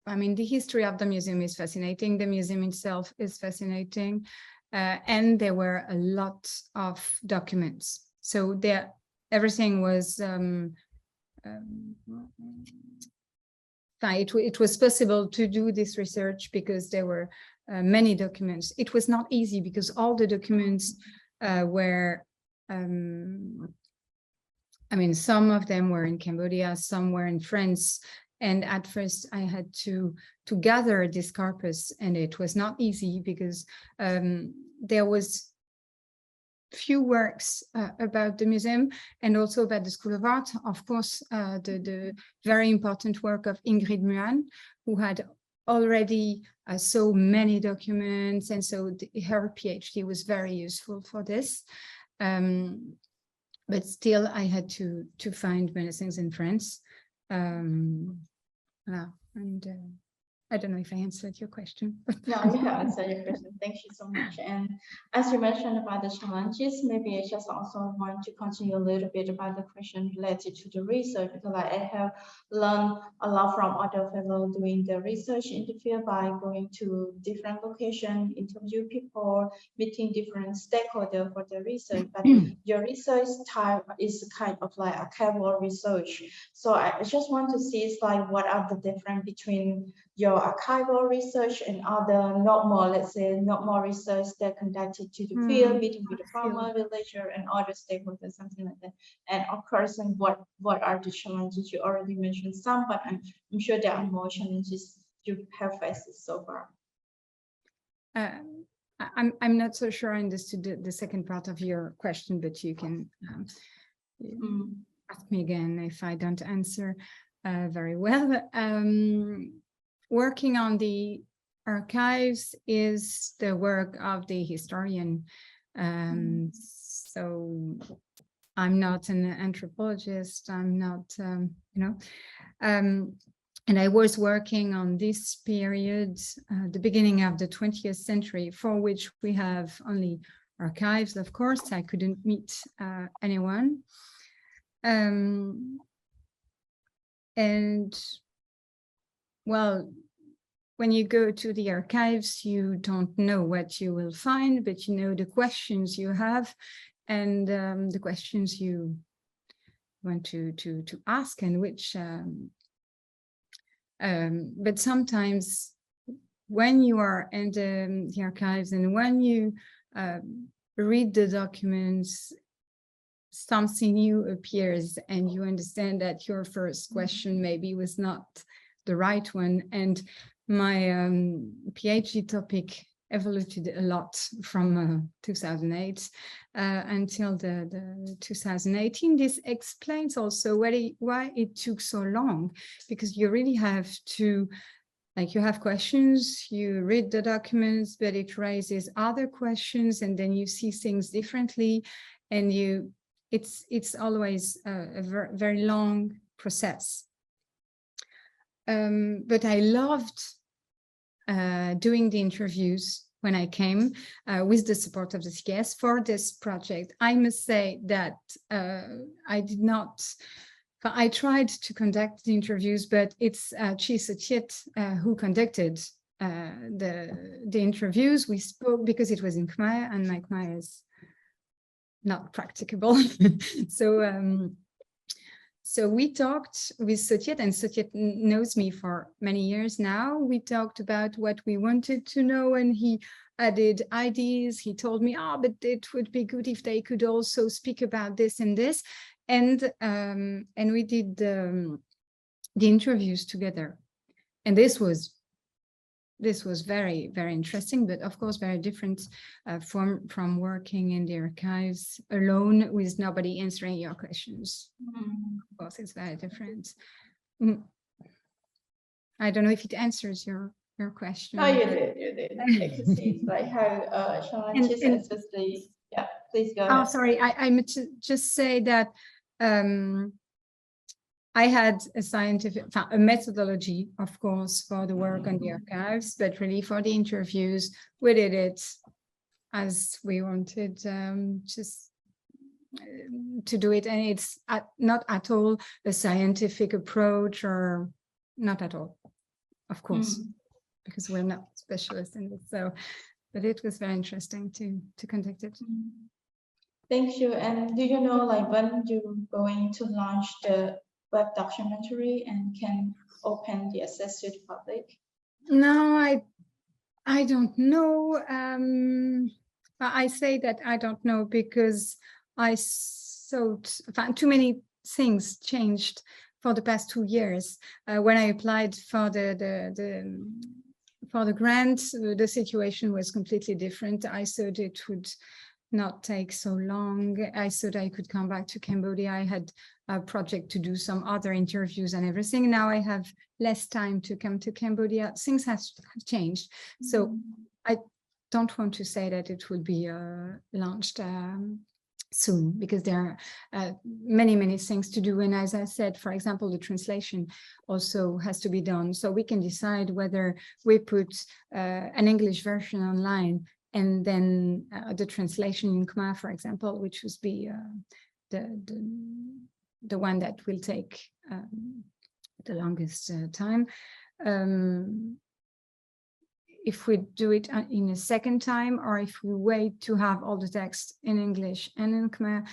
I mean, the history of the museum is fascinating. The museum itself is fascinating, and there were a lot of documents. So everything was. It was possible to do this research because there were many documents. It was not easy because all the documents were. I mean, some of them were in Cambodia, some were in France, and at first I had to gather this corpus, and it was not easy because there was few works about the museum and also about the School of Art. Of course, the very important work of Ingrid Muan, who had already so many documents, and so her PhD was very useful for this. But still, I had to find many things in France. And I don't know if I answered your question. No, you have answered your question. Thank you so much. And as you mentioned about the challenges, maybe I just also want to continue a little bit about the question related to the research, because I have learned a lot from other fellows doing the research in the field by going to different locations, interview people, meeting different stakeholders for the research. But your research type is kind of like archival research. So I just want to see is like what are the difference between your archival research and other normal, let's say, normal research that conducted to the field, meeting with the farmer, villager, and other stakeholders, something like that. And of course, and what are the challenges? You already mentioned some, but I'm sure there are more challenges you have faced so far. I'm not so sure I understood the second part of your question, but you can ask me again if I don't answer very well. Working on the archives is the work of the historian. So I'm not an anthropologist, I'm not, and I was working on this period, the beginning of the 20th century, for which we have only archives, of course. I couldn't meet anyone. And well, when you go to the archives, you don't know what you will find, but you know the questions you have and the questions you want to ask, and which but sometimes when you are in the archives and when you read the documents, something new appears and you understand that your first question maybe was not the right one. And my PhD topic evolved a lot from 2008 until the 2018. This explains also why it took so long, because you really have to, like, you have questions, you read the documents, but it raises other questions, and then you see things differently, and it's always a very long process. But I loved doing the interviews when I came with the support of the CKS for this project. I must say that I tried to conduct the interviews, but it's Chi Sachiet who conducted the interviews. We spoke because it was in Khmer, and my Khmer is not practicable. So we talked with Sachiet, and Sachiet knows me for many years now. We talked about what we wanted to know, and he added ideas. He told me, but it would be good if they could also speak about this and this. And we did the interviews together. And this was very, very interesting, but of course very different from working in the archives alone with nobody answering your questions. Of course, it's very different. I don't know if it answers your question. Oh, you did. I can see it's like how challenges and especially, yeah, please go ahead. Oh, sorry, I meant to just say that I had a methodology, of course, for the work on the archives, but really for the interviews, we did it as we wanted, just to do it. And it's not at all a scientific approach, or not at all, of course, because we're not specialists in it. So, but it was very interesting to conduct it. Thank you. And do you know, like, when you're going to launch the web documentary and can open the access to the public? No, I don't know. I say that I don't know because I found too many things changed for the past 2 years. When I applied for the grant, the situation was completely different. I thought it would not take so long. I thought I could come back to Cambodia. I had a project to do some other interviews and everything. Now I have less time to come to Cambodia. Things have changed. So I don't want to say that it will be launched soon, because there are many things to do. And as I said, for example, the translation also has to be done. So we can decide whether we put an English version online, and then the translation in Khmer, for example, which would be the one that will take the longest time. If we do it in a second time, or if we wait to have all the text in English and in Khmer,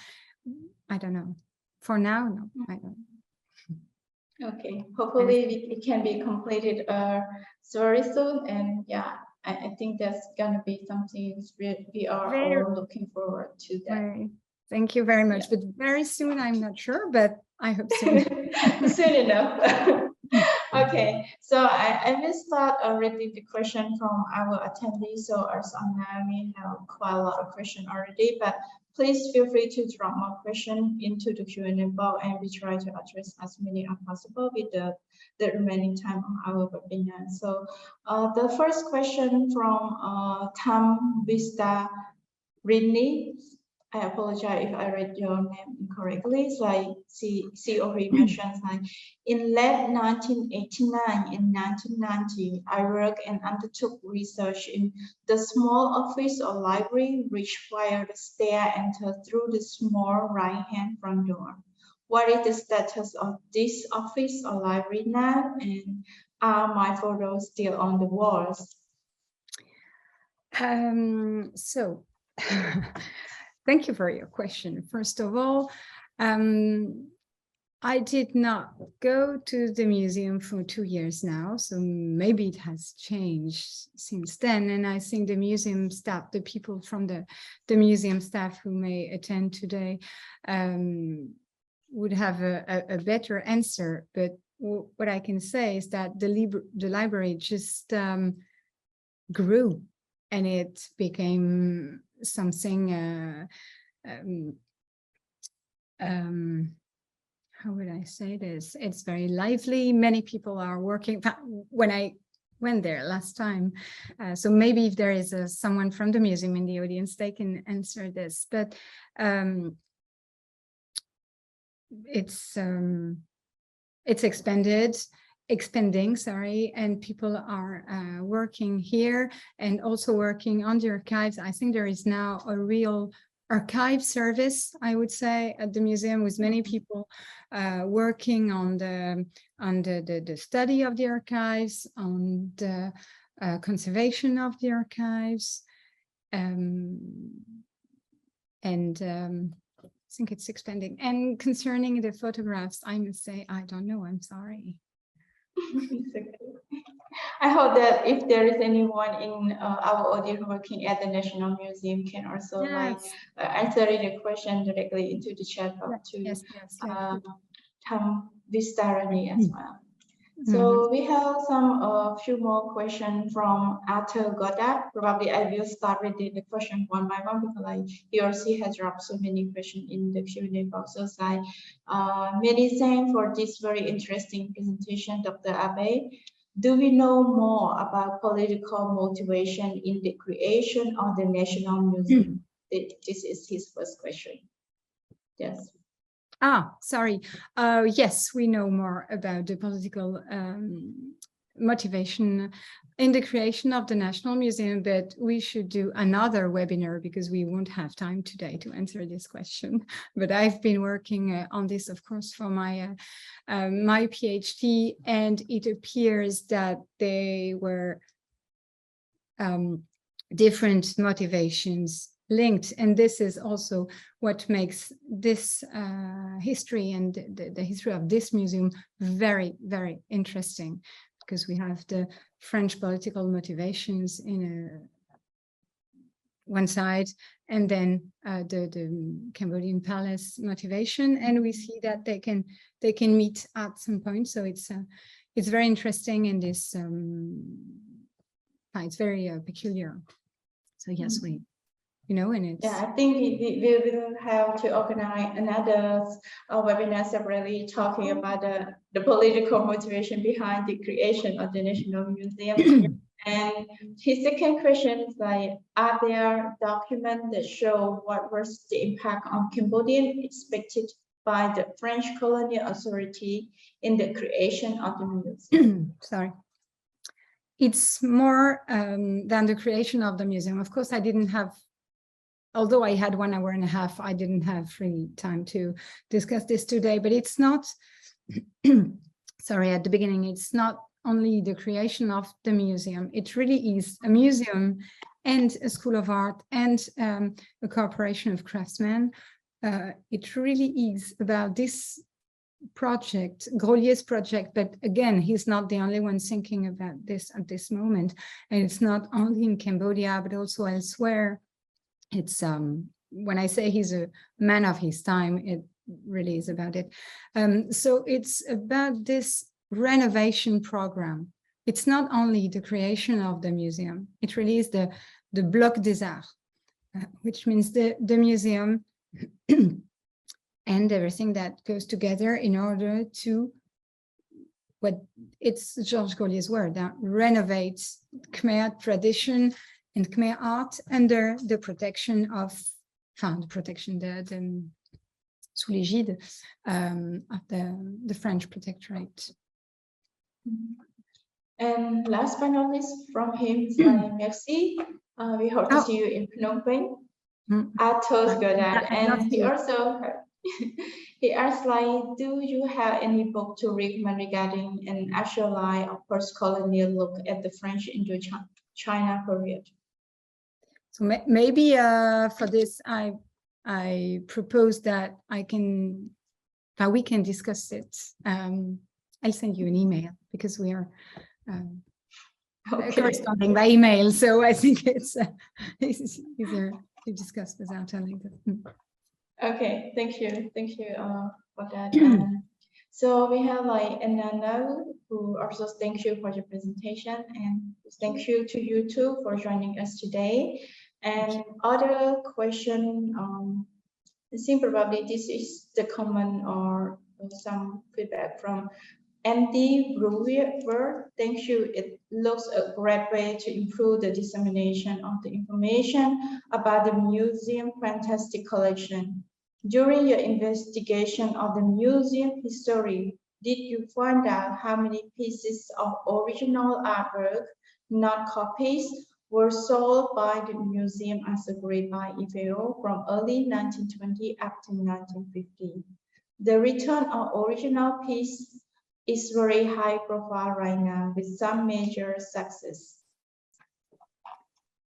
I don't know. For now, no, I don't know. Okay, hopefully it can be completed very soon. And yeah, I think that's gonna be something we are all looking forward to that. Thank you very much. Yeah. But very soon, I'm not sure, but I hope soon. Soon enough. Okay, so I will start already the question from our attendees. So as of now, we have quite a lot of questions already, but please feel free to drop more questions into the Q&A box, and we try to address as many as possible with the remaining time on our webinar. So the first question from Tam Vista Ridney. I apologize if I read your name incorrectly. It's like she already mentioned, like, in late 1989 and 1990, I worked and undertook research in the small office or library, which via the stair enter through the small right-hand front door. What is the status of this office or library now, and are my photos still on the walls? Thank you for your question. First of all, I did not go to the museum for 2 years now, so maybe it has changed since then. And I think the museum staff, the people from the museum staff who may attend today would have a better answer. But what I can say is that the library just grew, and it became something how would I say this? It's very lively. Many people are working. When I went there last time, so maybe if there is someone from the museum in the audience, they can answer this. But it's expanding, sorry, and people are working here and also working on the archives. I think there is now a real archive service, I would say, at the museum, with many people working on the study of the archives, on the conservation of the archives, and I think it's expanding. And concerning the photographs, I must say, I don't know, I'm sorry. I hope that if there is anyone in our audience working at the National Museum can also answering the question directly into the chat box to Tham Vistarani as well. So we have some few more questions from Arthur Goddard. Probably I will start with the question one by one because he or she has dropped so many questions in the Q&A box. So many thanks for this very interesting presentation, Dr. Abe. Do we know more about political motivation in the creation of the National Museum? This is his first question. Yes. Sorry. Yes, we know more about the political motivation in the creation of the National Museum, but we should do another webinar because we won't have time today to answer this question. But I've been working on this, of course, for my my PhD, and it appears that they were different motivations linked, and this is also what makes this history and the history of this museum very, very interesting, because we have the French political motivations in one side, and then the Cambodian palace motivation, and we see that they can meet at some point. So it's very interesting, and this it's very peculiar. So yes, and it's... Yeah, I think we will have to organize another webinar separately talking about the political motivation behind the creation of the National Museum. And his second question is are there documents that show what was the impact on Cambodian expected by the French colonial authority in the creation of the museum? Sorry. It's more than the creation of the museum. Of course, I didn't have, although I had 1 hour and a half, I didn't have free time to discuss this today, but it's not, sorry, at the beginning, it's not only the creation of the museum. It really is a museum and a school of art and a corporation of craftsmen. It really is about this project, Groslier's project, but again, he's not the only one thinking about this at this moment. And it's not only in Cambodia, but also elsewhere. It's when I say he's a man of his time, it really is about it. So it's about this renovation program. It's not only the creation of the museum, it really is the Bloc des Arts, which means the museum and everything that goes together in order to, what it's Georges Groslier's word, that renovates Khmer tradition and Khmer art under the protection of, sous l'égide of the French protectorate. And last but not least, from him, merci. We hope to see you in Phnom Penh. Arthur Goddard, and he also he asked, do you have any book to recommend regarding an actual post-colonial look at the French Indochina period? So maybe for this, I propose that I can we can discuss it. I'll send you an email because we are corresponding by email, so I think it's easier to discuss without telling them. Okay, thank you for that. So we have like Anana, who also thank you for your presentation, and thank you to you too for joining us today. And other question, I think probably this is the common or some feedback from Andy Brewer. Thank you. It looks a great way to improve the dissemination of the information about the museum fantastic collection. During your investigation of the museum history, did you find out how many pieces of original artwork, not copies, were sold by the museum as agreed by IFAO from early 1920 up to 1950? The return of original piece is very high profile right now with some major success.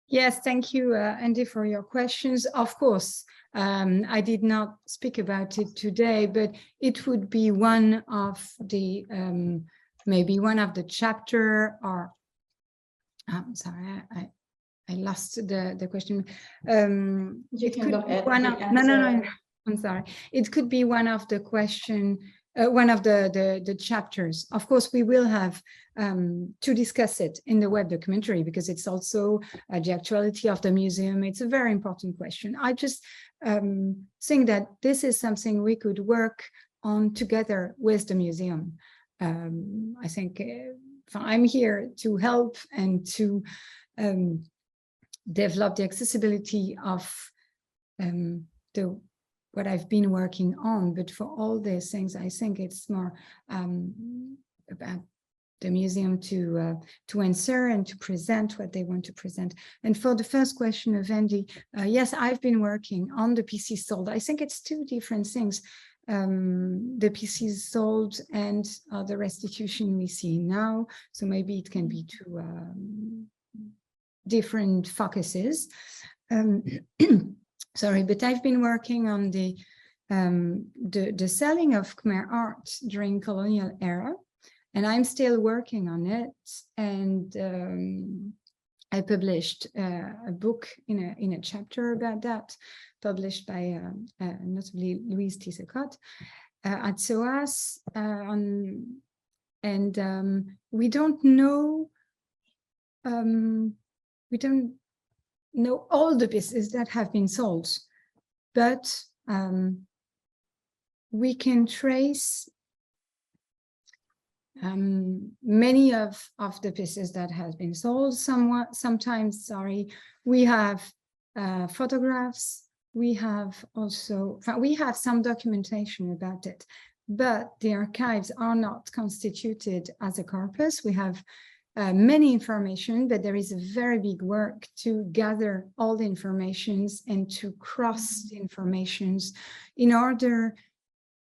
Yes, thank you, Andy, for your questions. Of course, I did not speak about it today, but it would be one of the, maybe one of the chapter, or, I'm sorry, I lost the question. You can look at one the of, answer. no, I'm sorry. It could be one of the question, one of the chapters. Of course, we will have to discuss it in the web documentary because it's also the actuality of the museum. It's a very important question. I just think that this is something we could work on together with the museum. I think I'm here to help and to develop the accessibility of what I've been working on, but for all these things, I think it's more about the museum to answer and to present what they want to present. And for the first question of Andy, yes, I've been working on the pieces sold. I think it's two different things. The pieces sold and the restitution we see now. So maybe it can be two different focuses. Sorry, but I've been working on the selling of Khmer art during colonial era, and I'm still working on it. And I published a book in a chapter about that, published by notably Louise Tissecotte at SOAS. We don't know. We don't know all the pieces that have been sold, but we can trace many of the pieces that have been sold. Sometimes, sorry, we have photographs. We have also, we have some documentation about it, but the archives are not constituted as a corpus. We have many information, but there is a very big work to gather all the informations and to cross the informations in order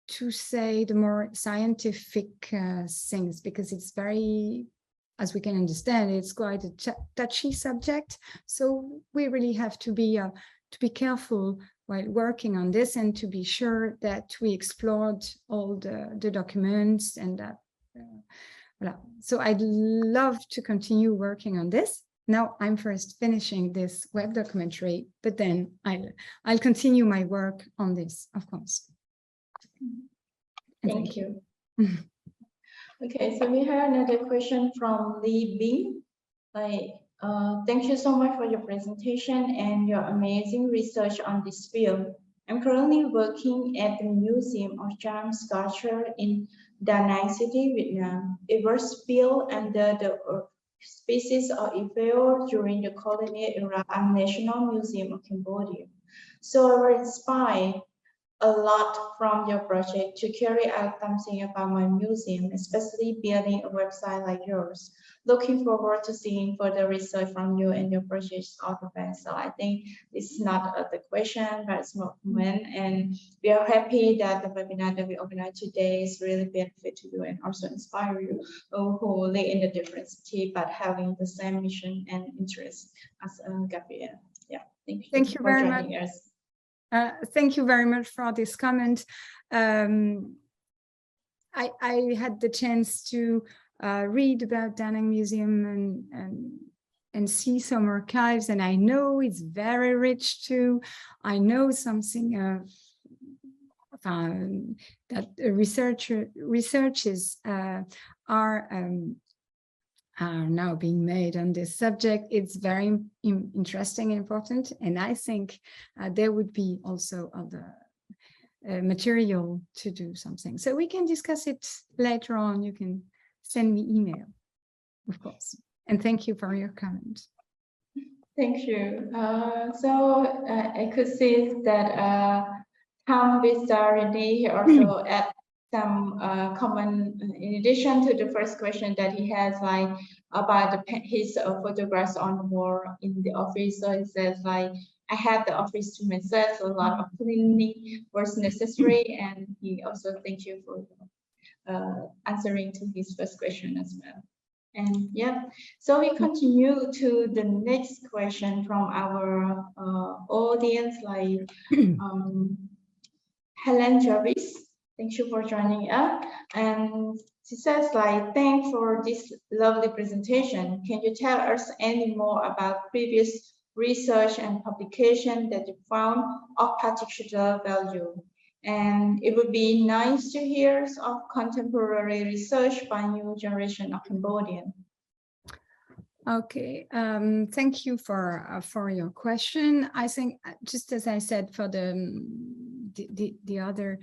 to say the more scientific things, because it's very, as we can understand, it's quite a touchy subject. So we really have to be careful while working on this and to be sure that we explored all the documents and that. So I'd love to continue working on this. Now I'm first finishing this web documentary, but then I'll continue my work on this, of course. Thank you. Okay, so we have another question from Lee Bing. Thank you so much for your presentation and your amazing research on this field. I'm currently working at the Museum of Charm Sculpture in Da Nang City, Vietnam. It was built under the species of IFAO during the colonial era at National Museum of Cambodia. So I was inspired a lot from your project to carry out something about my museum, especially building a website like yours. Looking forward to seeing further research from you and your projects all the best. So I think it's not the question, but it's more comment. And we are happy that the webinar that we organized today is really benefit to you and also inspire you who live in a different city, but having the same mission and interest as Gabrielle. Yeah, thank you for joining us. Thank you very much for this comment. I had the chance to read about Da Nang Museum and see some archives, and I know it's very rich too. I know something that researches are now being made on this subject. It's very interesting and important, and I think there would be also other material to do something. So we can discuss it later on. You can send me email, of course. And thank you for your comment. Thank you. I could see that Tom Visarini also add some comment in addition to the first question that he has, like about his photographs on the wall in the office. So he says, like, I had the office to myself, so a lot of cleaning was necessary, and he also thank you for answering to his first question as well. And yeah, so we continue to the next question from our audience, like Helen Jarvis. Thank you for joining us. And she says, like, thanks for this lovely presentation. Can you tell us any more about previous research and publication that you found of particular value? And it would be nice to hear of contemporary research by new generation of Cambodian. Okay, thank you for your question. I think, just as I said for the other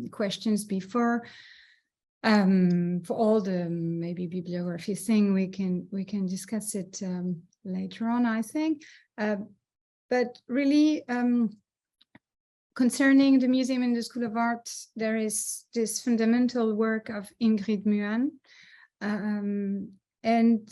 questions before, for all the maybe bibliography thing, we can discuss it later on, I think. But really, concerning the museum and the School of Art, there is this fundamental work of Ingrid Muan. And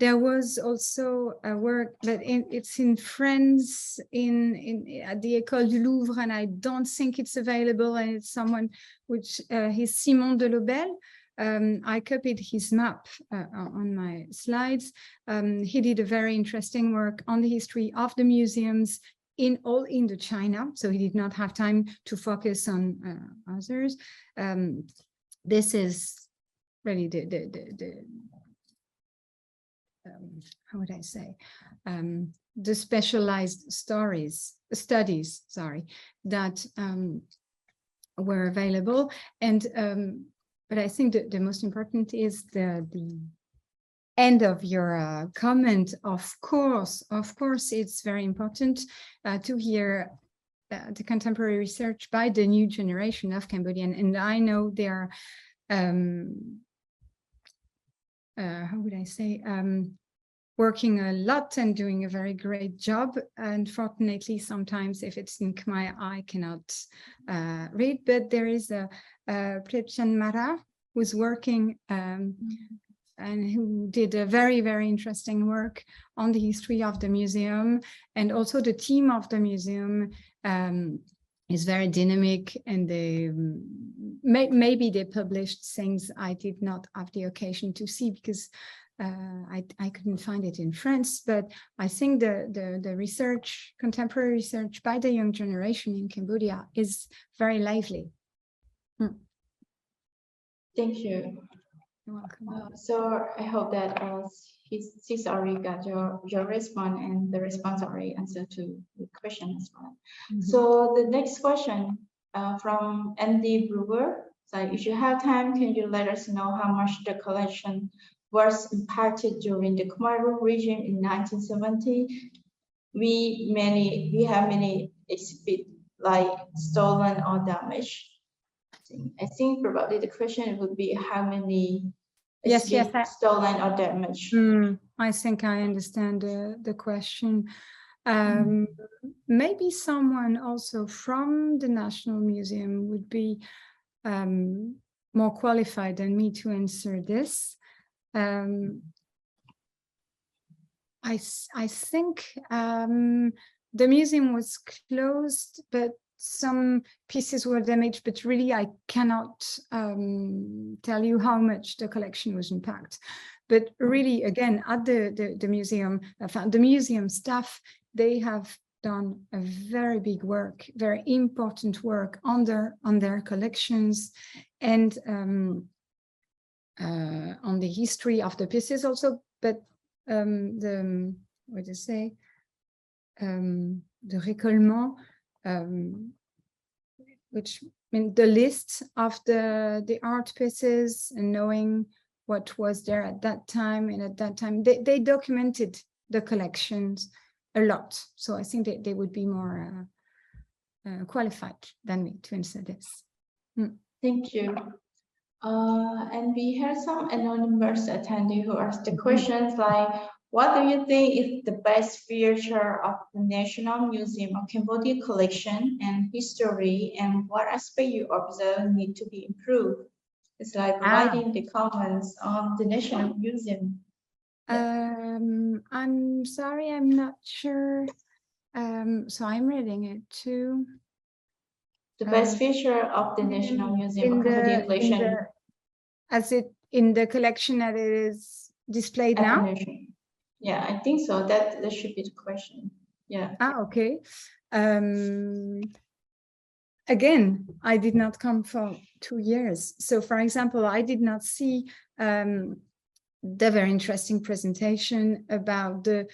there was also a work that it's in France at the École du Louvre, and I don't think it's available, and it's someone which he's Simon de Lobel. I copied his map on my slides. He did a very interesting work on the history of the museums in all Indochina, so he did not have time to focus on others. This is really the how would I say, the specialized studies, that were available. And but I think that the most important is the end of your comment. Of course, it's very important to hear the contemporary research by the new generation of Cambodian. And I know they are how would I say, working a lot and doing a very great job. Unfortunately, sometimes if it's in Khmer, I cannot read, but there is a Prepchan Mara who's working and who did a very, very interesting work on the history of the museum. And also the team of the museum is very dynamic, and they maybe they published things I did not have the occasion to see because I couldn't find it in France. But I think the research, contemporary research by the young generation in Cambodia is very lively. Thank you. You're welcome. So I hope that she's already got your response, and the response already answered to the question as well. So the next question from Andy Brewer. So if you have time, can you let us know how much the collection was impacted during the Khmer regime in 1970? We have many exhibits like stolen or damaged. I think probably the question would be how many stolen or damaged. I think I understand the question. Maybe someone also from the National Museum would be more qualified than me to answer this. I think the museum was closed, but some pieces were damaged, but really I cannot tell you how much the collection was impacted. But really, again, at the museum, the museum staff, they have done a very big work, very important work on their collections, and on the history of the pieces also, but the récollement, which means the list of the art pieces and knowing what was there at that time, and at that time they documented the collections a lot. So I think they would be more qualified than me to answer this. Thank you. And we have some anonymous attendee who asked the questions like, what do you think is the best feature of the National Museum of Cambodia collection and history, and what aspect you observe need to be improved? It's like writing the comments on the National Museum. I'm sorry, I'm not sure. So I'm reading it too. The best feature of the National Museum of Cambodia collection. As it in the collection that it is displayed now? Yeah, I think so. That should be the question. Yeah. Okay. Again, I did not come for 2 years. So for example, I did not see the very interesting presentation about the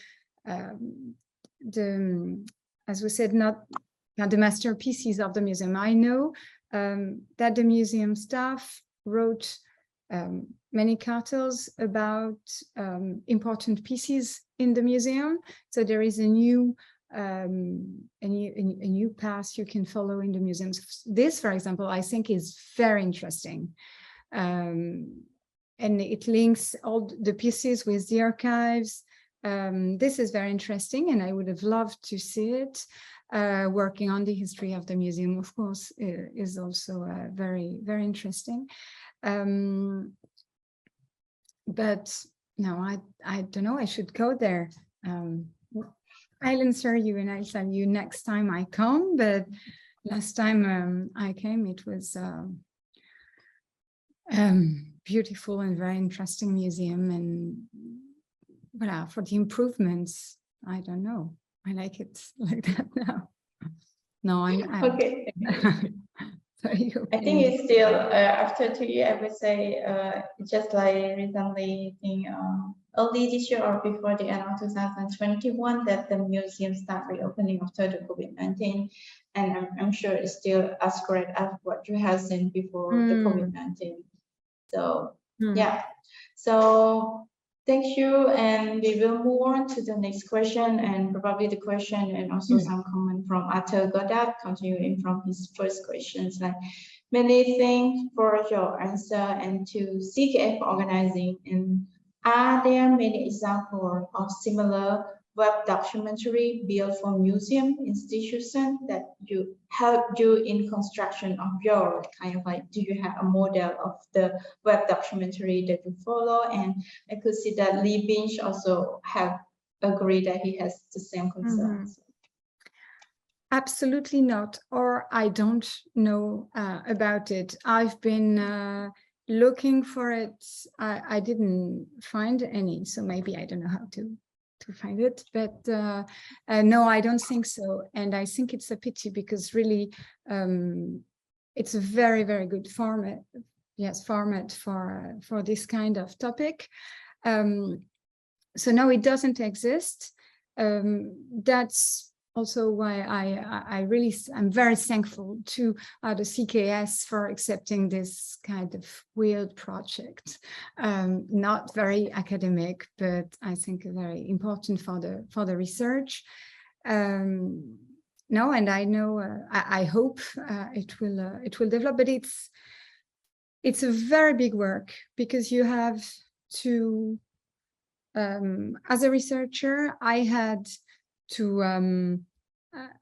as we said, not the masterpieces of the museum. I know that the museum staff wrote many cartels about important pieces in the museum. So there is a new path you can follow in the museums. This, for example, I think is very interesting. And it links all the pieces with the archives. This is very interesting, and I would have loved to see it. Working on the history of the museum, of course, is also very, very interesting. But no, I don't know, I should go there. I'll answer you and I'll tell you next time I come, but last time I came, it was beautiful and very interesting museum, and voilà, for the improvements, I don't know. I like it like that now. No, I'm okay. Sorry, I think it's still after 2 years. I would say just like recently, early this year or before the end of 2021, that the museum started reopening after the COVID-19, and I'm sure it's still as great as what you have seen before the COVID-19. So yeah, so thank you, and we will move on to the next question, and probably the question and also some comment from Arthur Goddard, continuing from his first questions. Like, many thanks for your answer and to CKF for organizing. And are there many examples of similar web documentary built for museum institution that you help you in construction of your kind of like, do you have a model of the web documentary that you follow? And I could see that Lee Binch also have agreed that he has the same concerns. Absolutely not, or I don't know about it. I've been looking for it. I didn't find any, so maybe I don't know how to find it, but no, I don't think so. And I think it's a pity, because really it's a very, very good format. Yes, format for this kind of topic. So no, it doesn't exist. That's also why I'm very thankful to the CKS for accepting this kind of weird project. Not very academic, but I think very important for the research. No, and I know I hope it will develop, but it's a very big work, because you have to as a researcher, I had to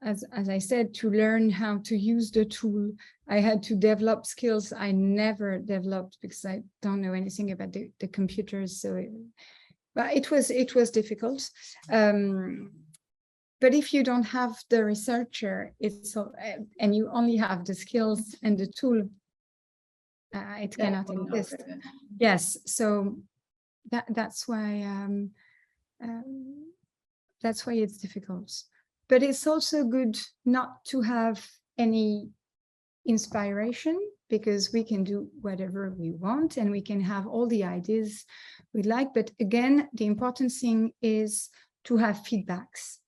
as I said, to learn how to use the tool. I had to develop skills I never developed, because I don't know anything about the computers. So but it was difficult. But if you don't have the researcher, and you only have the skills and the tool, it cannot exist. Yes, so that's why it's difficult. but it's also good not to have any inspiration, because we can do whatever we want and we can have all the ideas we like. But again, the important thing is to have feedbacks.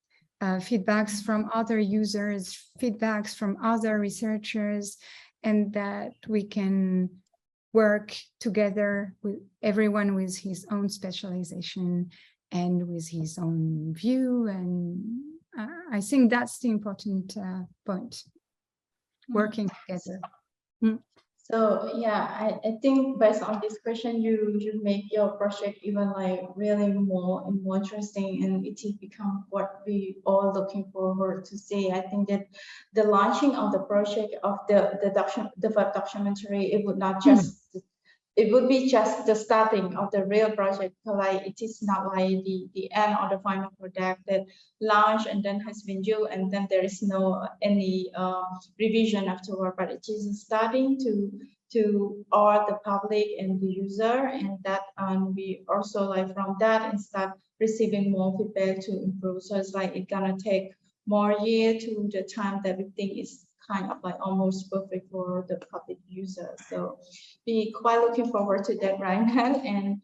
Feedbacks from other users, feedbacks from other researchers, and that we can work together with everyone with his own specialization and with his own view. And I think that's the important point, working together. So yeah, I think based on this question, you make your project even like really more and more interesting, and it has become what we all looking forward to see. I think that the launching of the project of the documentary, it would not just it would be just the starting of the real project. Like it is not like the end or the final product that launch and then has been due and then there is no any revision afterward, but it is starting to all the public and the user, and that we also like from that and start receiving more feedback to improve. So it's like it's gonna take more year to the time that we think is kind of like almost perfect for the public user. So we quite looking forward to that right now. And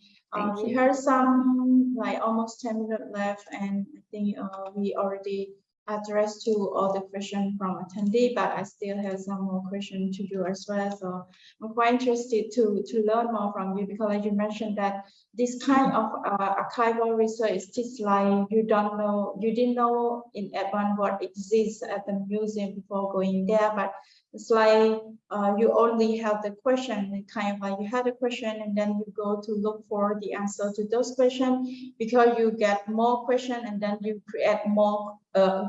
we heard some like almost 10 minutes left, and I think we already addressed to all the questions from attendee, but I still have some more questions to you as well. So I'm quite interested to learn more from you, because like you mentioned that this kind of archival research is just like you didn't know in advance what exists at the museum before going there, but it's like you only have the question, and kind of like you had a question and then you go to look for the answer to those questions, because you get more questions and then you create more,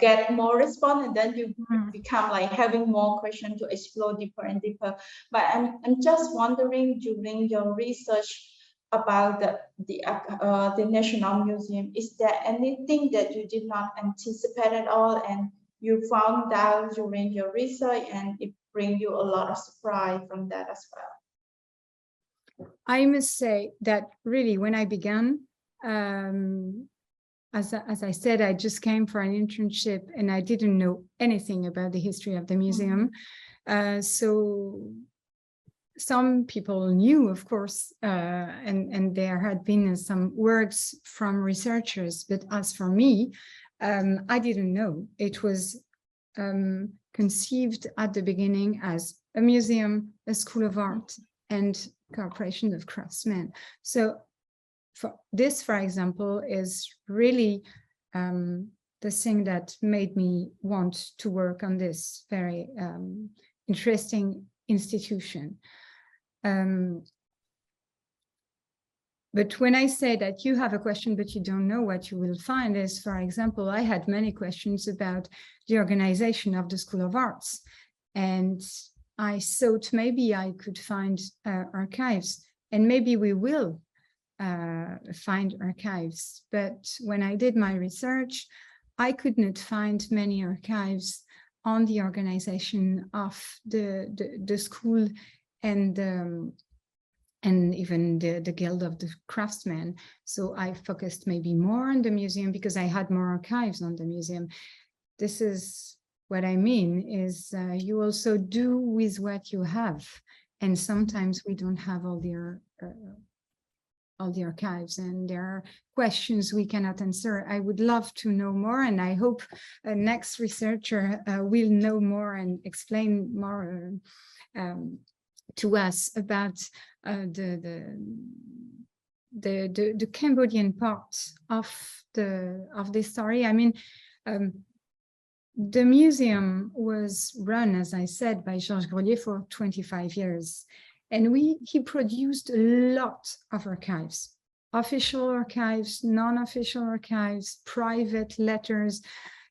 get more response, and then you become like having more questions to explore deeper and deeper. But I'm just wondering, during your research about the National Museum, is there anything that you did not anticipate at all and you found out during your research, and it brings you a lot of surprise from that as well? I must say that really when I began, as I said, I just came for an internship and I didn't know anything about the history of the museum. So some people knew, of course, and there had been some works from researchers, but as for me, I didn't know. It was conceived at the beginning as a museum, a school of art, and cooperation of craftsmen. So this, for example, is really the thing that made me want to work on this very interesting institution. But when I say that you have a question, but you don't know what you will find is, for example, I had many questions about the organization of the School of Arts. And I thought maybe I could find archives, and maybe we will find archives. But when I did my research, I could not find many archives on the organization of the school and even the Guild of the Craftsmen. So I focused maybe more on the museum because I had more archives on the museum. This is what I mean, is you also do with what you have. And sometimes we don't have all the archives, and there are questions we cannot answer. I would love to know more, and I hope a next researcher will know more and explain more to us about the Cambodian part of this story. I mean, the museum was run, as I said, by Georges Grelier for 25 years. And he produced a lot of archives, official archives, non-official archives, private letters.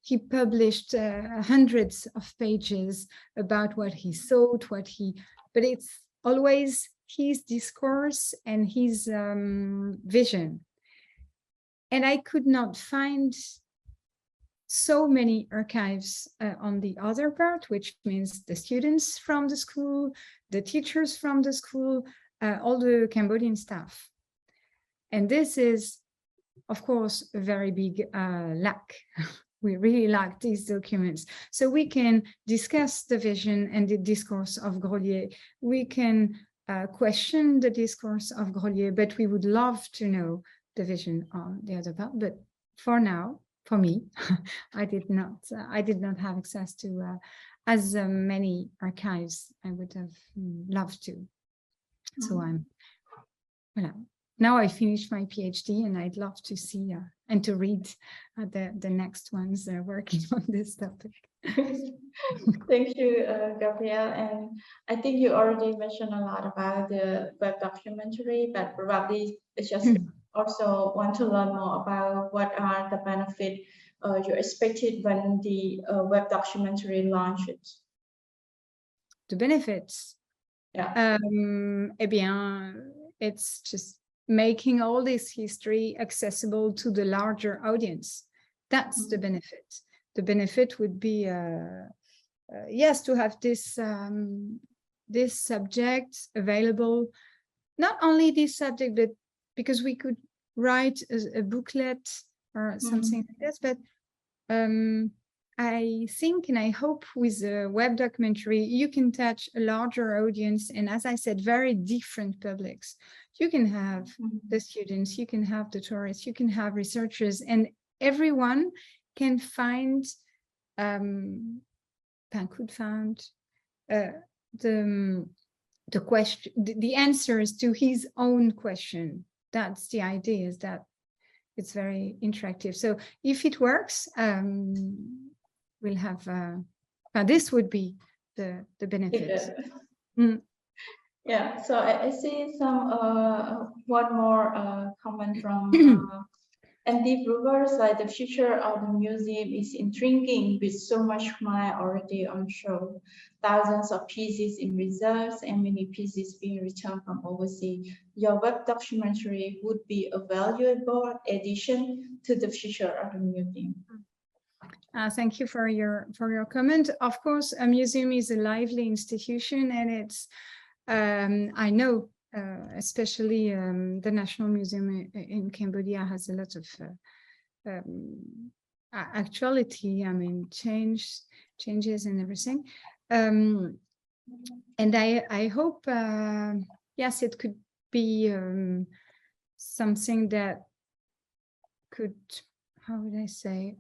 He published hundreds of pages about what he thought, but it's always his discourse and his vision. And I could not find so many archives on the other part, which means the students from the school, the teachers from the school, all the Cambodian staff. And this is, of course, a very big lack. we really like these documents. So we can discuss the vision and the discourse of Grolier. We can question the discourse of Grolier, but we would love to know the vision on the other part. But for now, for me, I did not have access to as many archives I would have loved to. So now I finished my PhD, and I'd love to see and to read the next ones working on this topic. Thank you, Gabrielle. And I think you already mentioned a lot about the web documentary, but probably it's just also want to learn more about what are the benefits you expected when the web documentary launches. The benefits? Yeah. Eh bien, it's just making all this history accessible to the larger audience. That's the benefit. The benefit would be, yes, to have this this subject available. Not only this subject, but because we could write a booklet or something like this, but I think and I hope with a web documentary, you can touch a larger audience. And as I said, very different publics. You can have the students, you can have the tourists, you can have researchers, and everyone can find, could find the question, the answers to his own question. That's the idea, is that it's very interactive. So if it works, we'll have, this would be the benefit. Yeah, so I see some one more comment from Andy Brugers, like the future of the museum is intriguing with so much Khmer already on show. Thousands of pieces in reserves and many pieces being returned from overseas. Your web documentary would be a valuable addition to the future of the museum. Thank you for your comment. Of course, a museum is a lively institution, and it's I know especially the National Museum in Cambodia has a lot of actuality. I mean, changes and everything. And I hope, yes, it could be something that could, how would I say,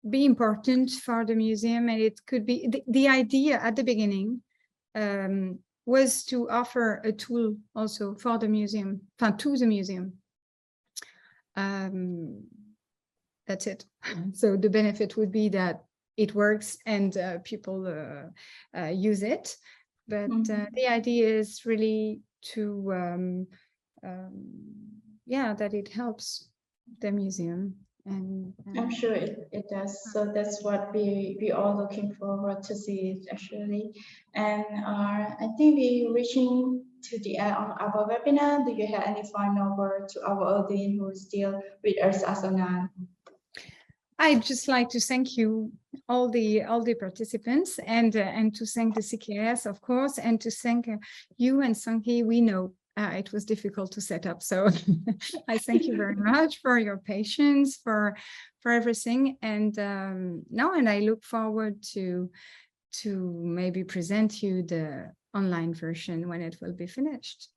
be important for the museum. And it could be, the idea at the beginning was to offer a tool also for the museum, to the museum. That's it. So the benefit would be that it works and people use it. But the idea is really to, yeah, that it helps the museum. And I'm sure it does. So that's what we are looking forward to see it actually. And I think we're reaching to the end of our webinar. Do you have any final word to our audience who is still with us as of now? I'd just like to thank you, all the participants, and to thank the CKS, of course, and to thank you and Sanghi. We know it was difficult to set up, so I thank you very much for your patience, for everything, and and I look forward to maybe present you the online version when it will be finished.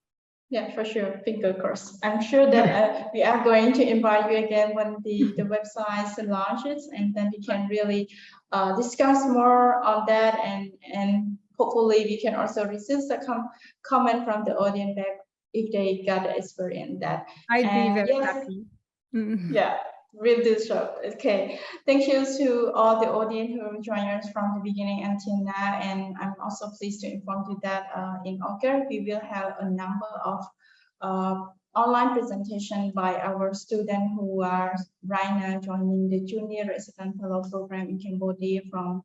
Yeah, for sure. Finger crossed. I'm sure that we are going to invite you again when the website launches, and then we can really discuss more on that, and hopefully we can also receive the comment from the audience back if they got the experience that. I'd be very happy. Yeah. We'll do so. Okay. Thank you to all the audience who joined us from the beginning until now. And I'm also pleased to inform you that in August, we will have a number of online presentation by our students who are right now joining the Junior Resident Fellow Program in Cambodia, from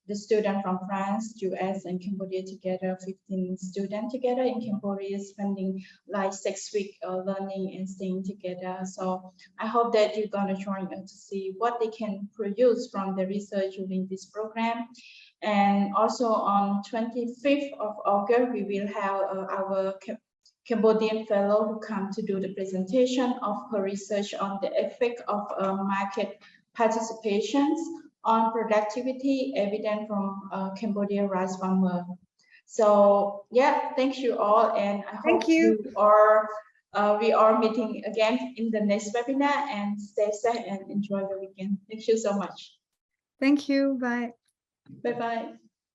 the student from France, US, and Cambodia together, 15 students together in Cambodia, spending like 6 weeks learning and staying together. So I hope that you're going to join us to see what they can produce from the research during this program. And also on 25th of August, we will have our Cambodian fellow who come to do the presentation of her research on the effect of market participations on productivity evident from Cambodia rice farmer. So yeah, thank you all, and I hope we are meeting again in the next webinar, and stay safe and enjoy the weekend. Thank you so much. Thank you. Bye. Bye-bye.